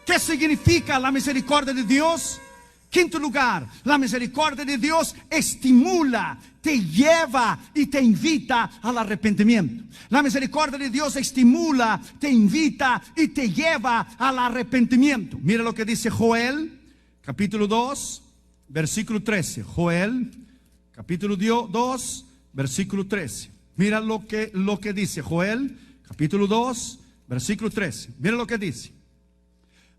¿Qué significa la misericordia de Dios? Quinto lugar, la misericordia de Dios estimula, te lleva y te invita al arrepentimiento. La misericordia de Dios estimula, te invita y te lleva al arrepentimiento. Mira lo que dice Joel, capítulo 2, versículo 13. Joel, capítulo 2, versículo 13. Mira lo que dice Joel, capítulo 2, versículo 13. Mira lo que dice: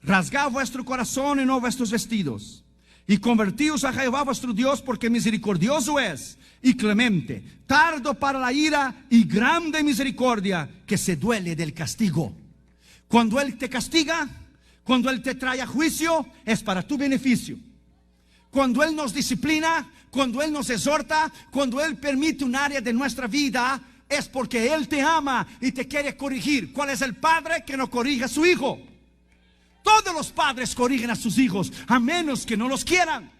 rasgad vuestro corazón y no vuestros vestidos, y convertíos a Jehová vuestro Dios, porque misericordioso es y clemente, tardo para la ira y grande misericordia, que se duele del castigo. Cuando Él te castiga, cuando Él te trae a juicio, es para tu beneficio. Cuando Él nos disciplina, cuando Él nos exhorta, cuando Él permite un área de nuestra vida, es porque Él te ama y te quiere corregir. ¿Cuál es el padre que no corrige a su hijo? Todos los padres corrigen a sus hijos, a menos que no los quieran.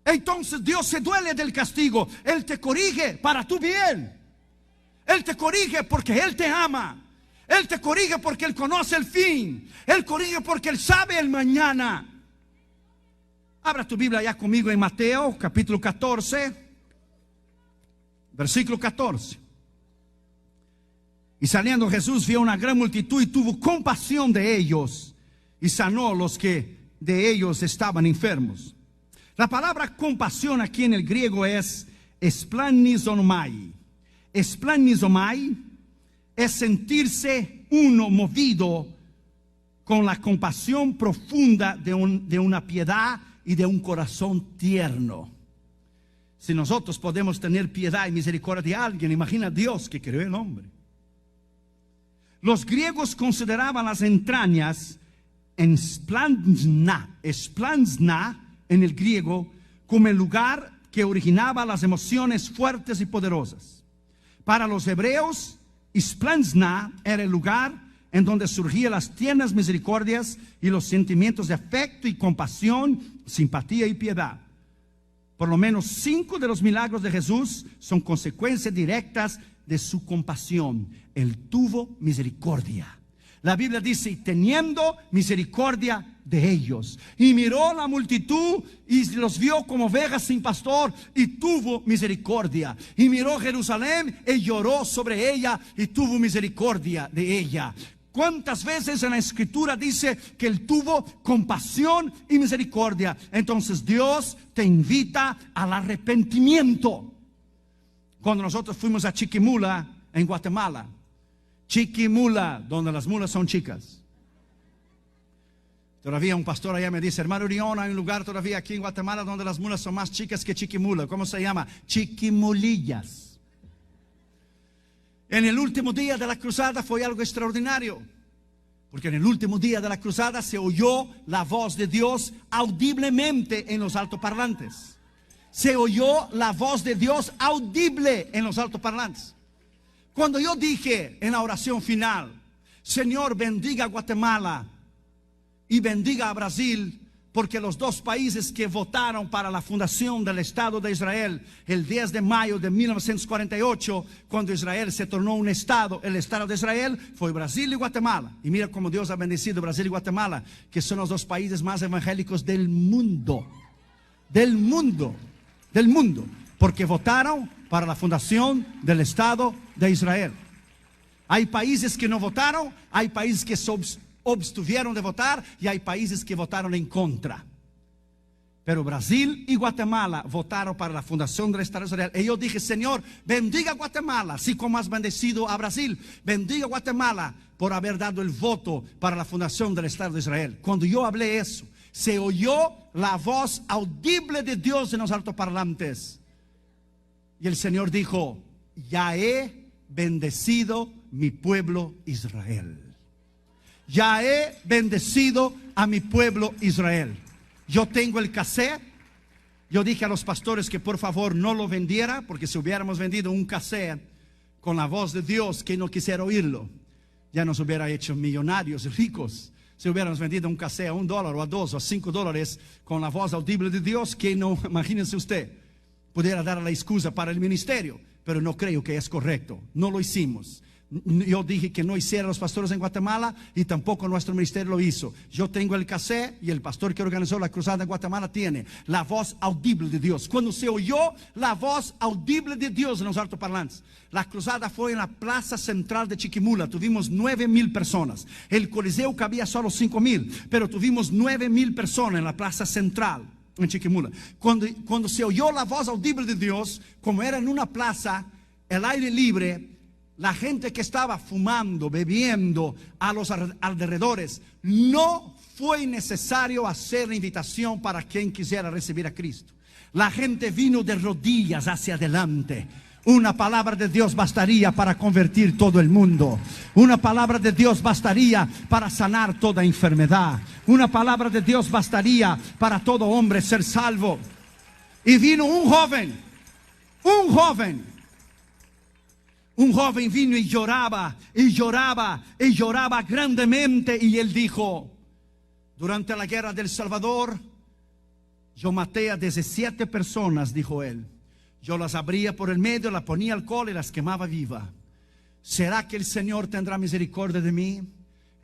Entonces Dios se duele del castigo. Él te corrige para tu bien. Él te corrige porque Él te ama. Él te corrige porque Él conoce el fin. Él corrige porque Él sabe el mañana. Abra tu Biblia ya conmigo en Mateo capítulo 14, versículo 14. Y saliendo Jesús vio una gran multitud y tuvo compasión de ellos y sanó a los que de ellos estaban enfermos. La palabra compasión aquí en el griego es esplanizomai. Esplanizomai es sentirse uno movido con la compasión profunda de una piedad y de un corazón tierno. Si nosotros podemos tener piedad y misericordia de alguien, imagina a Dios que creó el hombre. Los griegos consideraban las entrañas en splanzna en el griego como el lugar que originaba las emociones fuertes y poderosas. Para los hebreos, splanzna era el lugar en donde surgían las tiernas misericordias y los sentimientos de afecto y compasión, simpatía y piedad. Por lo menos 5 de los milagros de Jesús son consecuencias directas de su compasión. Él tuvo misericordia. La Biblia dice: y teniendo misericordia de ellos, y miró la multitud y los vio como ovejas sin pastor, y tuvo misericordia. Y miró Jerusalén y lloró sobre ella, y tuvo misericordia de ella. ¿Cuántas veces en la Escritura dice que Él tuvo compasión y misericordia? Entonces Dios te invita al arrepentimiento. Cuando nosotros fuimos a Chiquimula, en Guatemala, Chiquimula, donde las mulas son chicas. Todavía un pastor allá me dice: hermano Urión, hay un lugar todavía aquí en Guatemala donde las mulas son más chicas que Chiquimula. ¿Cómo se llama? Chiquimulillas. En el último día de la cruzada fue algo extraordinario, porque en el último día de la cruzada se oyó la voz de Dios audiblemente en los altoparlantes. Se oyó la voz de Dios audible en los altoparlantes. Cuando yo dije en la oración final: Señor, bendiga a Guatemala y bendiga a Brasil, porque los dos países que votaron para la fundación del Estado de Israel el 10 de mayo de 1948, cuando Israel se tornó un Estado, el Estado de Israel, fue Brasil y Guatemala. Y mira cómo Dios ha bendecido Brasil y Guatemala, que son los dos países más evangélicos del mundo. Del mundo, porque votaron para la fundación del Estado de Israel. Hay países que no votaron, hay países que abstuvieron de votar y hay países que votaron en contra. Pero Brasil y Guatemala votaron para la fundación del Estado de Israel. Y yo dije, Señor, bendiga Guatemala, así como has bendecido a Brasil. Bendiga Guatemala por haber dado el voto para la fundación del Estado de Israel. Cuando yo hablé eso, se oyó la voz audible de Dios en los altoparlantes. Y el Señor dijo, ya he bendecido mi pueblo Israel. Ya he bendecido a mi pueblo Israel. Yo tengo el cassette. Yo dije a los pastores que por favor no lo vendiera, porque si hubiéramos vendido un cassette con la voz de Dios, que no quisiera oírlo, ya nos hubiera hecho millonarios y ricos. Si hubiéramos vendido un cassette a $1 o a $2 o a $5 con la voz audible de Dios, que no, imagínense usted, pudiera dar la excusa para el ministerio. Pero no creo que es correcto. No lo hicimos. Yo dije que no hicieran los pastores en Guatemala y tampoco nuestro ministerio lo hizo. Yo tengo el cassette y el pastor que organizó la cruzada en Guatemala tiene la voz audible de Dios. Cuando se oyó la voz audible de Dios en los altoparlantes, la cruzada fue en la plaza central de Chiquimula. Tuvimos 9,000 personas. El coliseo cabía solo 5,000, pero tuvimos 9,000 personas en la plaza central en Chiquimula. Cuando se oyó la voz audible de Dios, como era en una plaza, el aire libre, la gente que estaba fumando, bebiendo a los alrededores, no fue necesario hacer la invitación para quien quisiera recibir a Cristo. La gente vino de rodillas hacia adelante. Una palabra de Dios bastaría para convertir todo el mundo. Una palabra de Dios bastaría para sanar toda enfermedad. Una palabra de Dios bastaría para todo hombre ser salvo. Y vino un joven vino y lloraba grandemente. Y él dijo, durante la guerra del Salvador, yo maté a 17 personas, dijo él. Yo las abría por el medio, las ponía alcohol y las quemaba viva. ¿Será que el Señor tendrá misericordia de mí?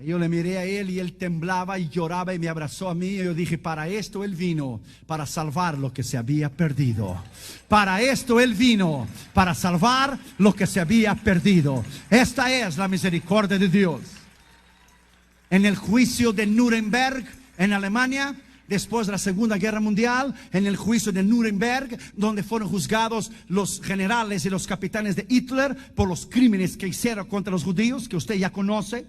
Y yo le miré a él y él temblaba y lloraba y me abrazó a mí. Y yo dije, para esto él vino, para salvar lo que se había perdido. Para esto él vino, para salvar lo que se había perdido. Esta es la misericordia de Dios. En el juicio de Nuremberg, en Alemania, después de la Segunda Guerra Mundial, en el juicio de Nuremberg, donde fueron juzgados los generales y los capitanes de Hitler por los crímenes que hicieron contra los judíos, que usted ya conoce.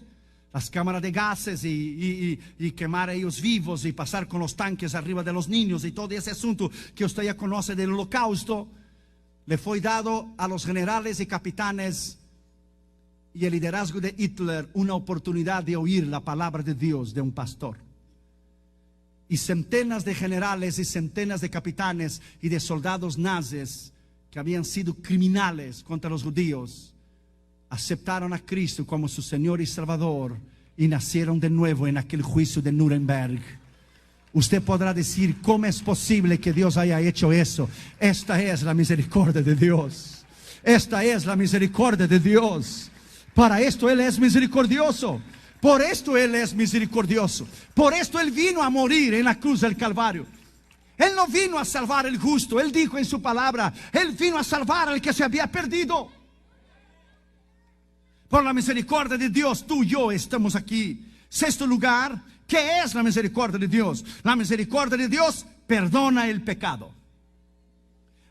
Las cámaras de gases y quemar a ellos vivos y pasar con los tanques arriba de los niños y todo ese asunto que usted ya conoce del Holocausto. Le fue dado a los generales y capitanes y el liderazgo de Hitler una oportunidad de oír la palabra de Dios de un pastor. Y centenas de generales y centenas de capitanes y de soldados nazis que habían sido criminales contra los judíos aceptaron a Cristo como su Señor y Salvador y nacieron de nuevo en aquel juicio de Nuremberg. Usted podrá decir, ¿cómo es posible que Dios haya hecho eso? Esta es la misericordia de Dios. Esta es la misericordia de Dios. Para esto Él es misericordioso. Por esto Él es misericordioso. Por esto Él vino a morir en la cruz del Calvario. Él no vino a salvar el justo. Él dijo en su palabra, Él vino a salvar al que se había perdido. Por la misericordia de Dios, tú y yo estamos aquí. Sexto lugar, ¿qué es la misericordia de Dios? La misericordia de Dios perdona el pecado.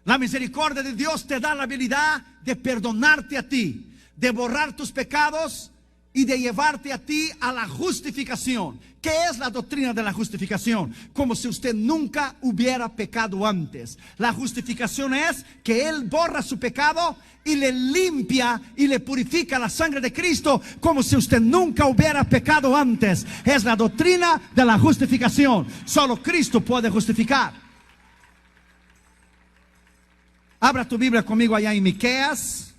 La misericordia de Dios te da la habilidad de perdonarte a ti, de borrar tus pecados y de llevarte a ti a la justificación. ¿Qué es la doctrina de la justificación? Como si usted nunca hubiera pecado antes. La justificación es que Él borra su pecado y le limpia y le purifica la sangre de Cristo como si usted nunca hubiera pecado antes. Es la doctrina de la justificación. Solo Cristo puede justificar. Abra tu Biblia conmigo allá en Miqueas,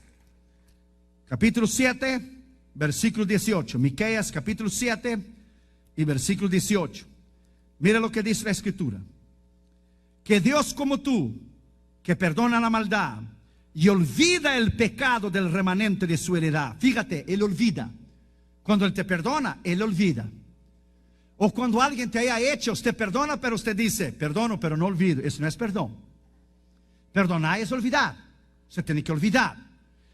capítulo 7. Versículo 18, Miqueas capítulo 7 y versículo 18. Mira lo que dice la Escritura. Que Dios como tú, que perdona la maldad y olvida el pecado del remanente de su heredad. Fíjate, Él olvida. Cuando Él te perdona, Él olvida. O cuando alguien te haya hecho, usted perdona, pero usted dice, perdono, pero no olvido. Eso no es perdón. Perdonar es olvidar. Se tiene que olvidar.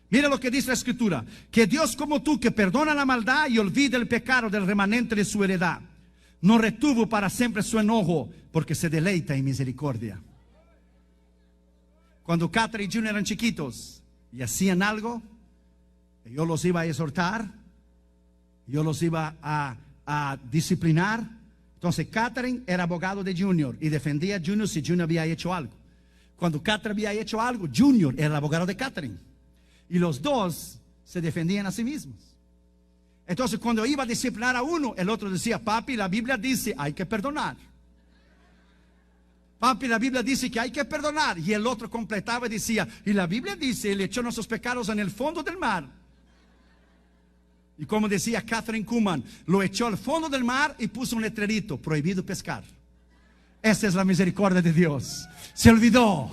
Mira lo que dice la Escritura. Que Dios como tú, que perdona la maldad y olvida el pecado del remanente de su heredad, no retuvo para siempre su enojo, porque se deleita en misericordia. Cuando Catherine y Junior eran chiquitos y hacían algo, yo los iba a exhortar, yo los iba a disciplinar. Entonces Catherine era abogado de Junior y defendía a Junior si Junior había hecho algo. Cuando Catherine había hecho algo, Junior era el abogado de Catherine. Y los dos se defendían a sí mismos. Entonces cuando iba a disciplinar a uno, el otro decía, papi, la Biblia dice, hay que perdonar. Papi, la Biblia dice que hay que perdonar. Y el otro completaba y decía, y la Biblia dice, Él echó nuestros pecados en el fondo del mar. Y como decía Catherine Kuhlman, lo echó al fondo del mar y puso un letrerito, prohibido pescar. Esa es la misericordia de Dios. Se olvidó,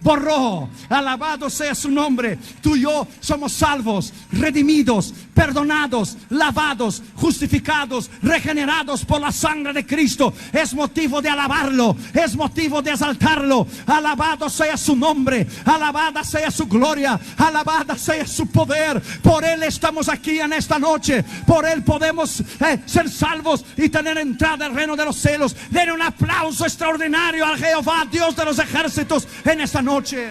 borró. Alabado sea su nombre. Tú y yo somos salvos, redimidos, perdonados, lavados, justificados, regenerados por la sangre de Cristo. Es motivo de alabarlo, es motivo de exaltarlo. Alabado sea su nombre, alabada sea su gloria, alabada sea su poder. Por Él estamos aquí en esta noche. Por Él podemos ser salvos y tener entrada al reino de los cielos. Den un aplauso extraordinario al Jehová, Dios de los ejércitos, en esta noche.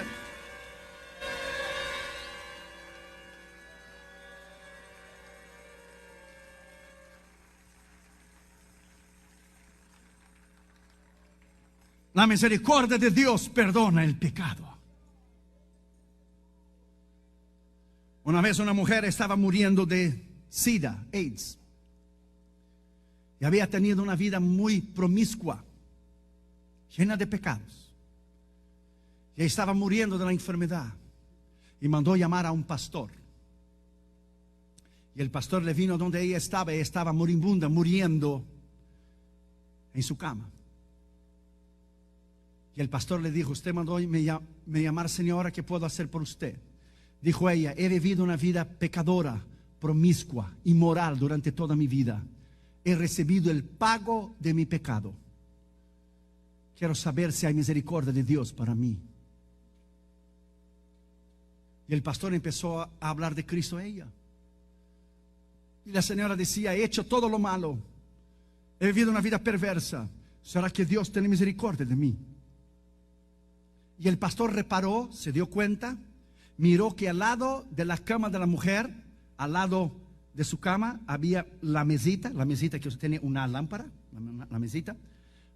La misericordia de Dios perdona el pecado. Una vez una mujer estaba muriendo de SIDA, AIDS, y había tenido una vida muy promiscua, llena de pecados. Y estaba muriendo de la enfermedad. Y mandó llamar a un pastor. Y el pastor le vino donde ella estaba moribunda, muriendo en su cama. Y el pastor le dijo, usted mandó me llamar, señora, ¿qué puedo hacer por usted? Dijo ella, he vivido una vida pecadora, promiscua, inmoral durante toda mi vida. He recibido el pago de mi pecado. Quiero saber si hay misericordia de Dios para mí. Y el pastor empezó a hablar de Cristo a ella. Y la señora decía, he hecho todo lo malo, he vivido una vida perversa. ¿Será que Dios tiene misericordia de mí? Y el pastor reparó, se dio cuenta, miró que al lado de la cama de la mujer, al lado de su cama, había la mesita que usted tiene una lámpara, la mesita.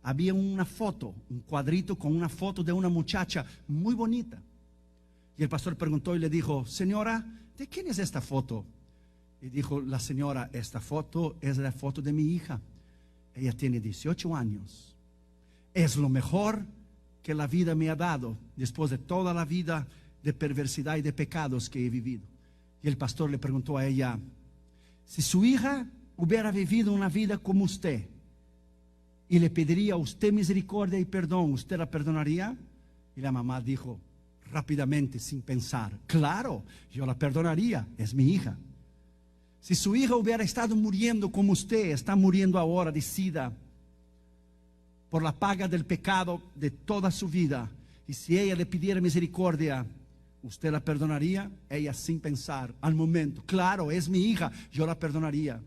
Había una foto, un cuadrito con una foto de una muchacha muy bonita. Y el pastor preguntó y le dijo, señora, ¿de quién es esta foto? Y dijo la señora, esta foto es la foto de mi hija. Ella tiene 18 años. Es lo mejor que la vida me ha dado después de toda la vida de perversidad y de pecados que he vivido. Y el pastor le preguntó a ella, si su hija hubiera vivido una vida como usted y le pediría a usted misericordia y perdón, ¿usted la perdonaría? Y la mamá dijo rápidamente, sin pensar, claro, yo la perdonaría, es mi hija. Si su hija hubiera estado muriendo como usted está muriendo ahora de SIDA, por la paga del pecado de toda su vida, y si ella le pidiera misericordia, ¿usted la perdonaría? Ella sin pensar, al momento, claro, es mi hija, yo la perdonaría.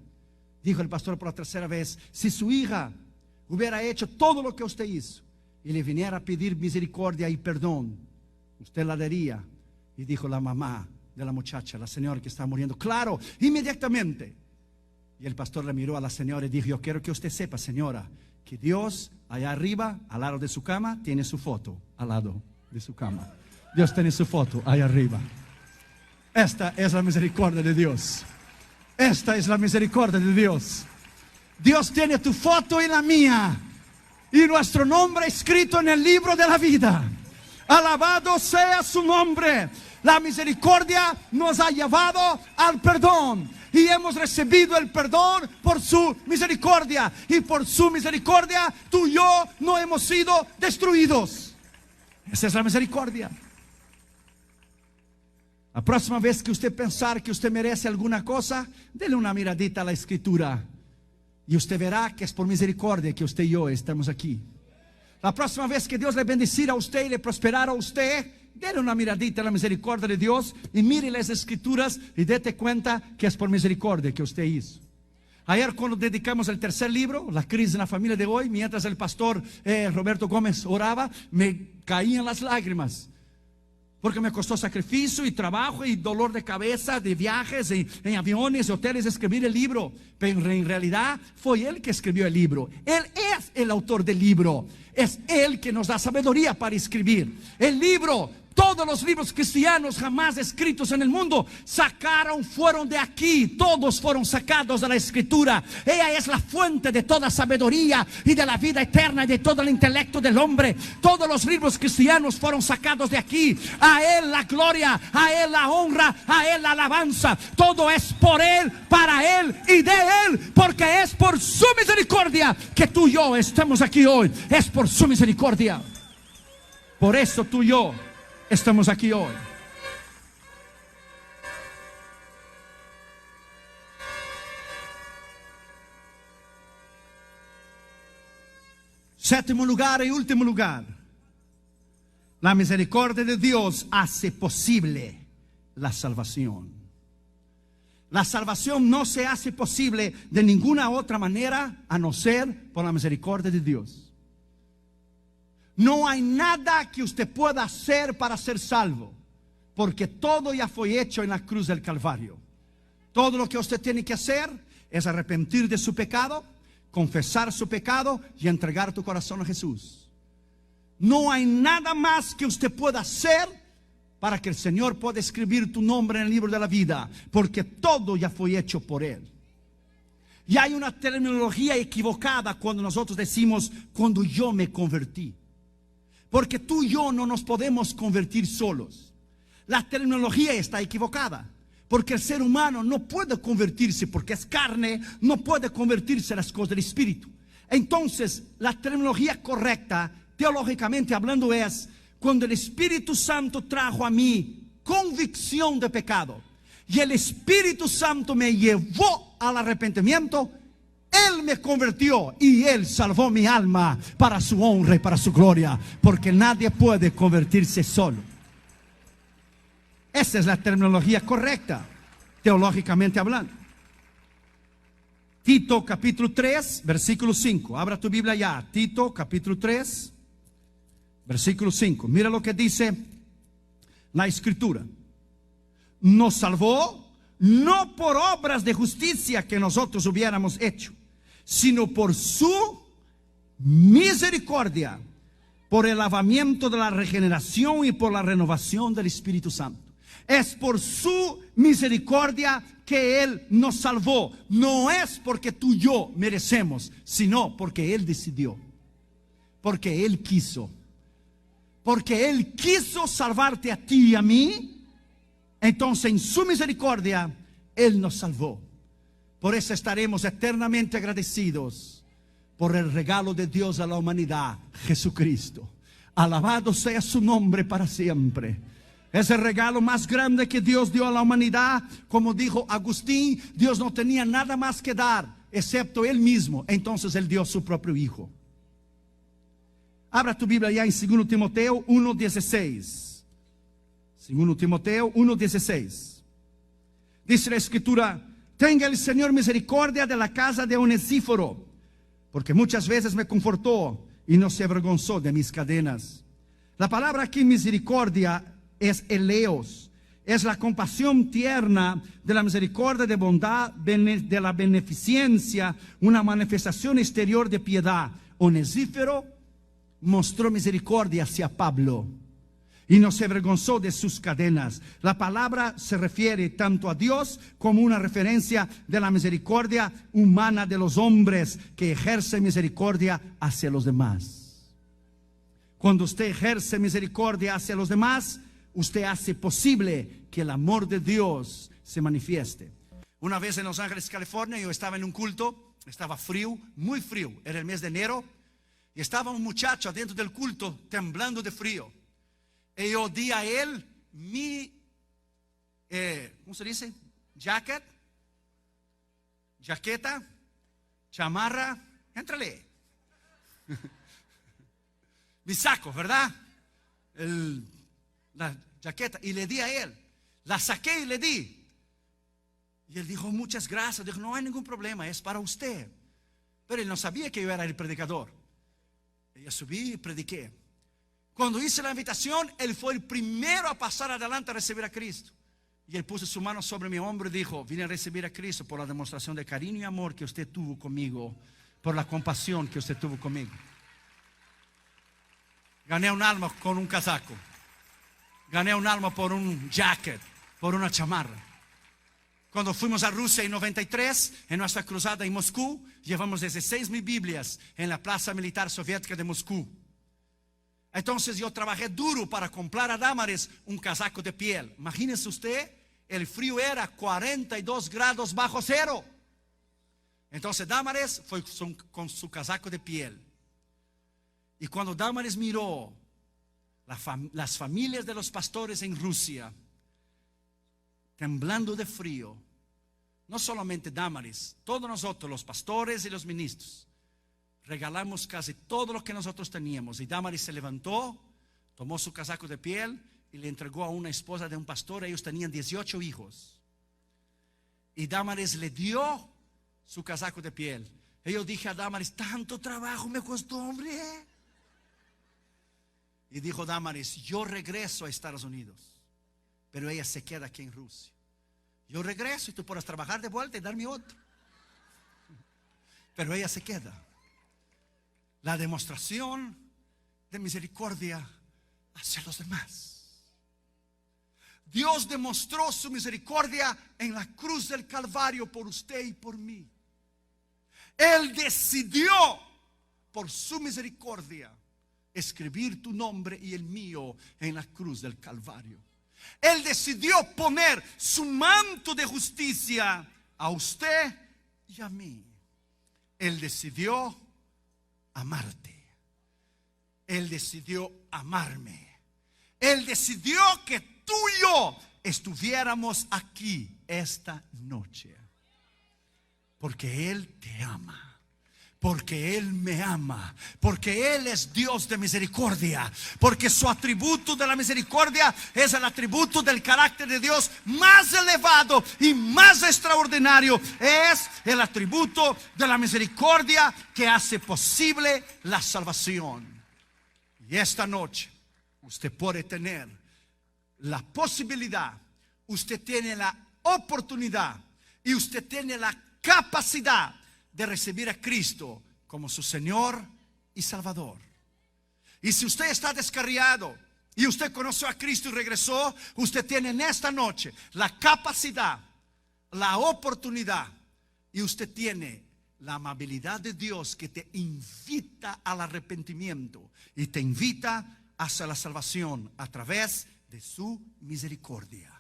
Dijo el pastor por la tercera vez, si su hija hubiera hecho todo lo que usted hizo y le viniera a pedir misericordia y perdón, ¿usted la daría? Y dijo la mamá de la muchacha, la señora que está muriendo, claro, inmediatamente. Y el pastor le miró a la señora y dijo, yo quiero que usted sepa, señora, que Dios allá arriba, al lado de su cama, tiene su foto al lado de su cama. Dios tiene su foto allá arriba. Esta es la misericordia de Dios. Esta es la misericordia de Dios. Dios tiene tu foto y la mía, y nuestro nombre escrito en el libro de la vida. Alabado sea su nombre. La misericordia nos ha llevado al perdón. Y hemos recibido el perdón por su misericordia. Y por su misericordia, tú y yo no hemos sido destruidos. Esa es la misericordia. La próxima vez que usted pensar que usted merece alguna cosa, dele una miradita a la Escritura. Y usted verá que es por misericordia que usted y yo estamos aquí. La próxima vez que Dios le bendecirá a usted y le prosperará a usted, dele una miradita a la misericordia de Dios y mire las Escrituras y dete cuenta que es por misericordia que usted hizo. Ayer cuando dedicamos el tercer libro, La crisis en la familia de hoy, mientras el pastor Roberto Gómez oraba, me caían las lágrimas. Porque me costó sacrificio y trabajo y dolor de cabeza, de viajes en aviones, hoteles, escribir el libro. Pero en realidad fue Él que escribió el libro. Él es el autor del libro. Es Él que nos da sabiduría para escribir. El libro, todos los libros cristianos jamás escritos en el mundo fueron de aquí. Todos fueron sacados de la Escritura. Ella es la fuente de toda sabiduría y de la vida eterna y de todo el intelecto del hombre. Todos los libros cristianos fueron sacados de aquí. A Él la gloria, a Él la honra, a Él la alabanza. Todo es por Él, para Él y de Él, porque es por su misericordia que tú y yo estamos aquí hoy. Es por su misericordia. Por eso tú y yo estamos aquí hoy. Séptimo lugar y último lugar. La misericordia de Dios hace posible la salvación. La salvación no se hace posible de ninguna otra manera a no ser por la misericordia de Dios. No hay nada que usted pueda hacer para ser salvo, porque todo ya fue hecho en la cruz del Calvario. Todo lo que usted tiene que hacer es arrepentir de su pecado, confesar su pecado y entregar tu corazón a Jesús. No hay nada más que usted pueda hacer para que el Señor pueda escribir tu nombre en el libro de la vida, porque todo ya fue hecho por Él. Y hay una terminología equivocada cuando nosotros decimos, cuando yo me convertí. Porque tú y yo no nos podemos convertir solos. La terminología está equivocada. Porque el ser humano no puede convertirse, porque es carne, no puede convertirse en las cosas del Espíritu. Entonces, la terminología correcta, teológicamente hablando, es cuando el Espíritu Santo trajo a mí convicción de pecado. Y el Espíritu Santo me llevó al arrepentimiento. Él me convirtió y Él salvó mi alma para su honra y para su gloria, porque nadie puede convertirse solo. Esa es la terminología correcta, teológicamente hablando. Tito capítulo 3, versículo 5. Abra tu Biblia ya. Tito capítulo 3, versículo 5. Mira lo que dice la Escritura. Nos salvó no por obras de justicia que nosotros hubiéramos hecho, sino por su misericordia, por el lavamiento de la regeneración y por la renovación del Espíritu Santo. Es por su misericordia que Él nos salvó. No es porque tú y yo merecemos, sino porque Él decidió, porque Él quiso. Porque Él quiso salvarte a ti y a mí. Entonces en su misericordia Él nos salvó. Por eso estaremos eternamente agradecidos por el regalo de Dios a la humanidad, Jesucristo. Alabado sea su nombre para siempre. Es el regalo más grande que Dios dio a la humanidad. Como dijo Agustín, Dios no tenía nada más que dar excepto Él mismo. Entonces Él dio su propio Hijo. Abra tu Biblia ya en 2 Timoteo 1:16. 2 Timoteo 1:16. Dice la Escritura: tenga el Señor misericordia de la casa de Onesíforo, porque muchas veces me confortó y no se avergonzó de mis cadenas. La palabra aquí misericordia es eleos, es la compasión tierna de la misericordia, de bondad, de la beneficencia, una manifestación exterior de piedad. Onesíforo mostró misericordia hacia Pablo y no se avergonzó de sus cadenas. La palabra se refiere tanto a Dios como una referencia de la misericordia humana de los hombres que ejerce misericordia hacia los demás. Cuando usted ejerce misericordia hacia los demás, usted hace posible que el amor de Dios se manifieste. Una vez en Los Ángeles, California, yo estaba en un culto, estaba frío, muy frío, era el mes de enero, y estaba un muchacho dentro del culto temblando de frío. Y yo di a él mi, ¿cómo se dice? Jaqueta, chamarra, éntrale. Mi saco, ¿verdad? La jaqueta, y le di a él. La saqué y le di. Y él dijo, muchas gracias. Dijo, no hay ningún problema, es para usted. Pero él no sabía que yo era el predicador. Y yo subí y prediqué. Cuando hice la invitación, él fue el primero a pasar adelante a recibir a Cristo. Y él puso su mano sobre mi hombro y dijo, vine a recibir a Cristo por la demostración de cariño y amor que usted tuvo conmigo, por la compasión que usted tuvo conmigo. Gané un alma con un casaco. Gané un alma por un jacket, por una chamarra. Cuando fuimos a Rusia en 93, en nuestra cruzada en Moscú, llevamos 16,000 Biblias en la plaza militar soviética de Moscú. Entonces yo trabajé duro para comprar a Damaris un casaco de piel. Imagínese usted, el frío era 42 grados bajo cero. Entonces Damaris fue con su casaco de piel. Y cuando Damaris miró las familias de los pastores en Rusia, temblando de frío, no solamente Damaris, todos nosotros, los pastores y los ministros, regalamos casi todo lo que nosotros teníamos. Y Damaris se levantó, tomó su casaco de piel y le entregó a una esposa de un pastor. Ellos tenían 18 hijos. Y Damaris le dio su casaco de piel. Y yo dije a Damaris, tanto trabajo me costó, hombre. Y dijo Damaris, yo regreso a Estados Unidos, pero ella se queda aquí en Rusia. Yo regreso y tú podrás trabajar de vuelta y darme otro. Pero ella se queda. La demostración de misericordia hacia los demás. Dios demostró su misericordia en la cruz del Calvario por usted y por mí. Él decidió por su misericordia escribir tu nombre y el mío en la cruz del Calvario. Él decidió poner su manto de justicia a usted y a mí. Él decidió amarte. Él decidió amarme. Él decidió que tú y yo estuviéramos aquí esta noche. Porque Él te ama. Porque Él me ama, porque Él es Dios de misericordia, porque su atributo de la misericordia es el atributo del carácter de Dios más elevado y más extraordinario. Es el atributo de la misericordia que hace posible la salvación. Y esta noche usted puede tener la posibilidad, usted tiene la oportunidad y usted tiene la capacidad de recibir a Cristo como su Señor y Salvador. Y si usted está descarriado y usted conoció a Cristo y regresó, usted tiene en esta noche la capacidad, la oportunidad, y usted tiene la amabilidad de Dios que te invita al arrepentimiento y te invita hacia la salvación a través de su misericordia.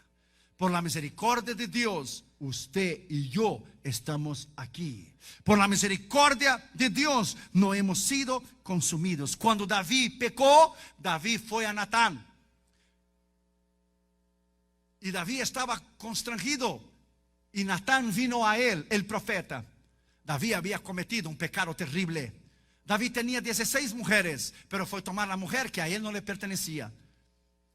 Por la misericordia de Dios, usted y yo estamos aquí. Por la misericordia de Dios no hemos sido consumidos. Cuando David pecó, David fue a Natán. Y David estaba constrangido. Y Natán vino a él, el profeta. David había cometido un pecado terrible. David tenía 16 mujeres, pero fue a tomar la mujer que a él no le pertenecía.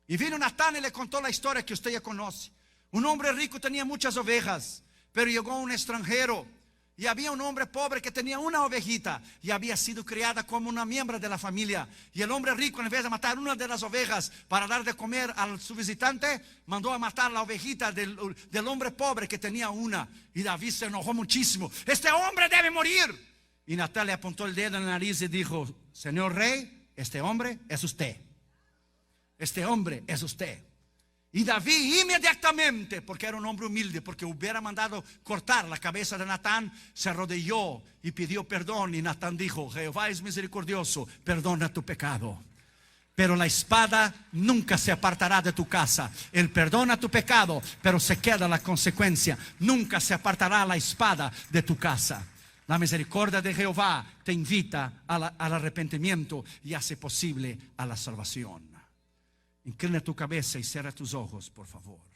Y vino Natán y le contó la historia que usted ya conoce. Un hombre rico tenía muchas ovejas, pero llegó un extranjero y había un hombre pobre que tenía una ovejita y había sido criada como una miembro de la familia. Y el hombre rico, en vez de matar una de las ovejas para dar de comer a su visitante, mandó a matar la ovejita del hombre pobre que tenía una. Y David se enojó muchísimo. Este hombre debe morir. Y Natán le apuntó el dedo en la nariz y dijo: señor rey, este hombre es usted. Este hombre es usted. Y David inmediatamente, porque era un hombre humilde, porque hubiera mandado cortar la cabeza de Natán, se arrodilló y pidió perdón. Y Natán dijo: Jehová es misericordioso, perdona tu pecado. pero la espada nunca se apartará de tu casa. Él perdona tu pecado, pero se queda la consecuencia. Nunca se apartará la espada de tu casa. La misericordia de Jehová te invita al arrepentimiento y hace posible a la salvación. Inclina tu cabeza y cierra tus ojos, por favor.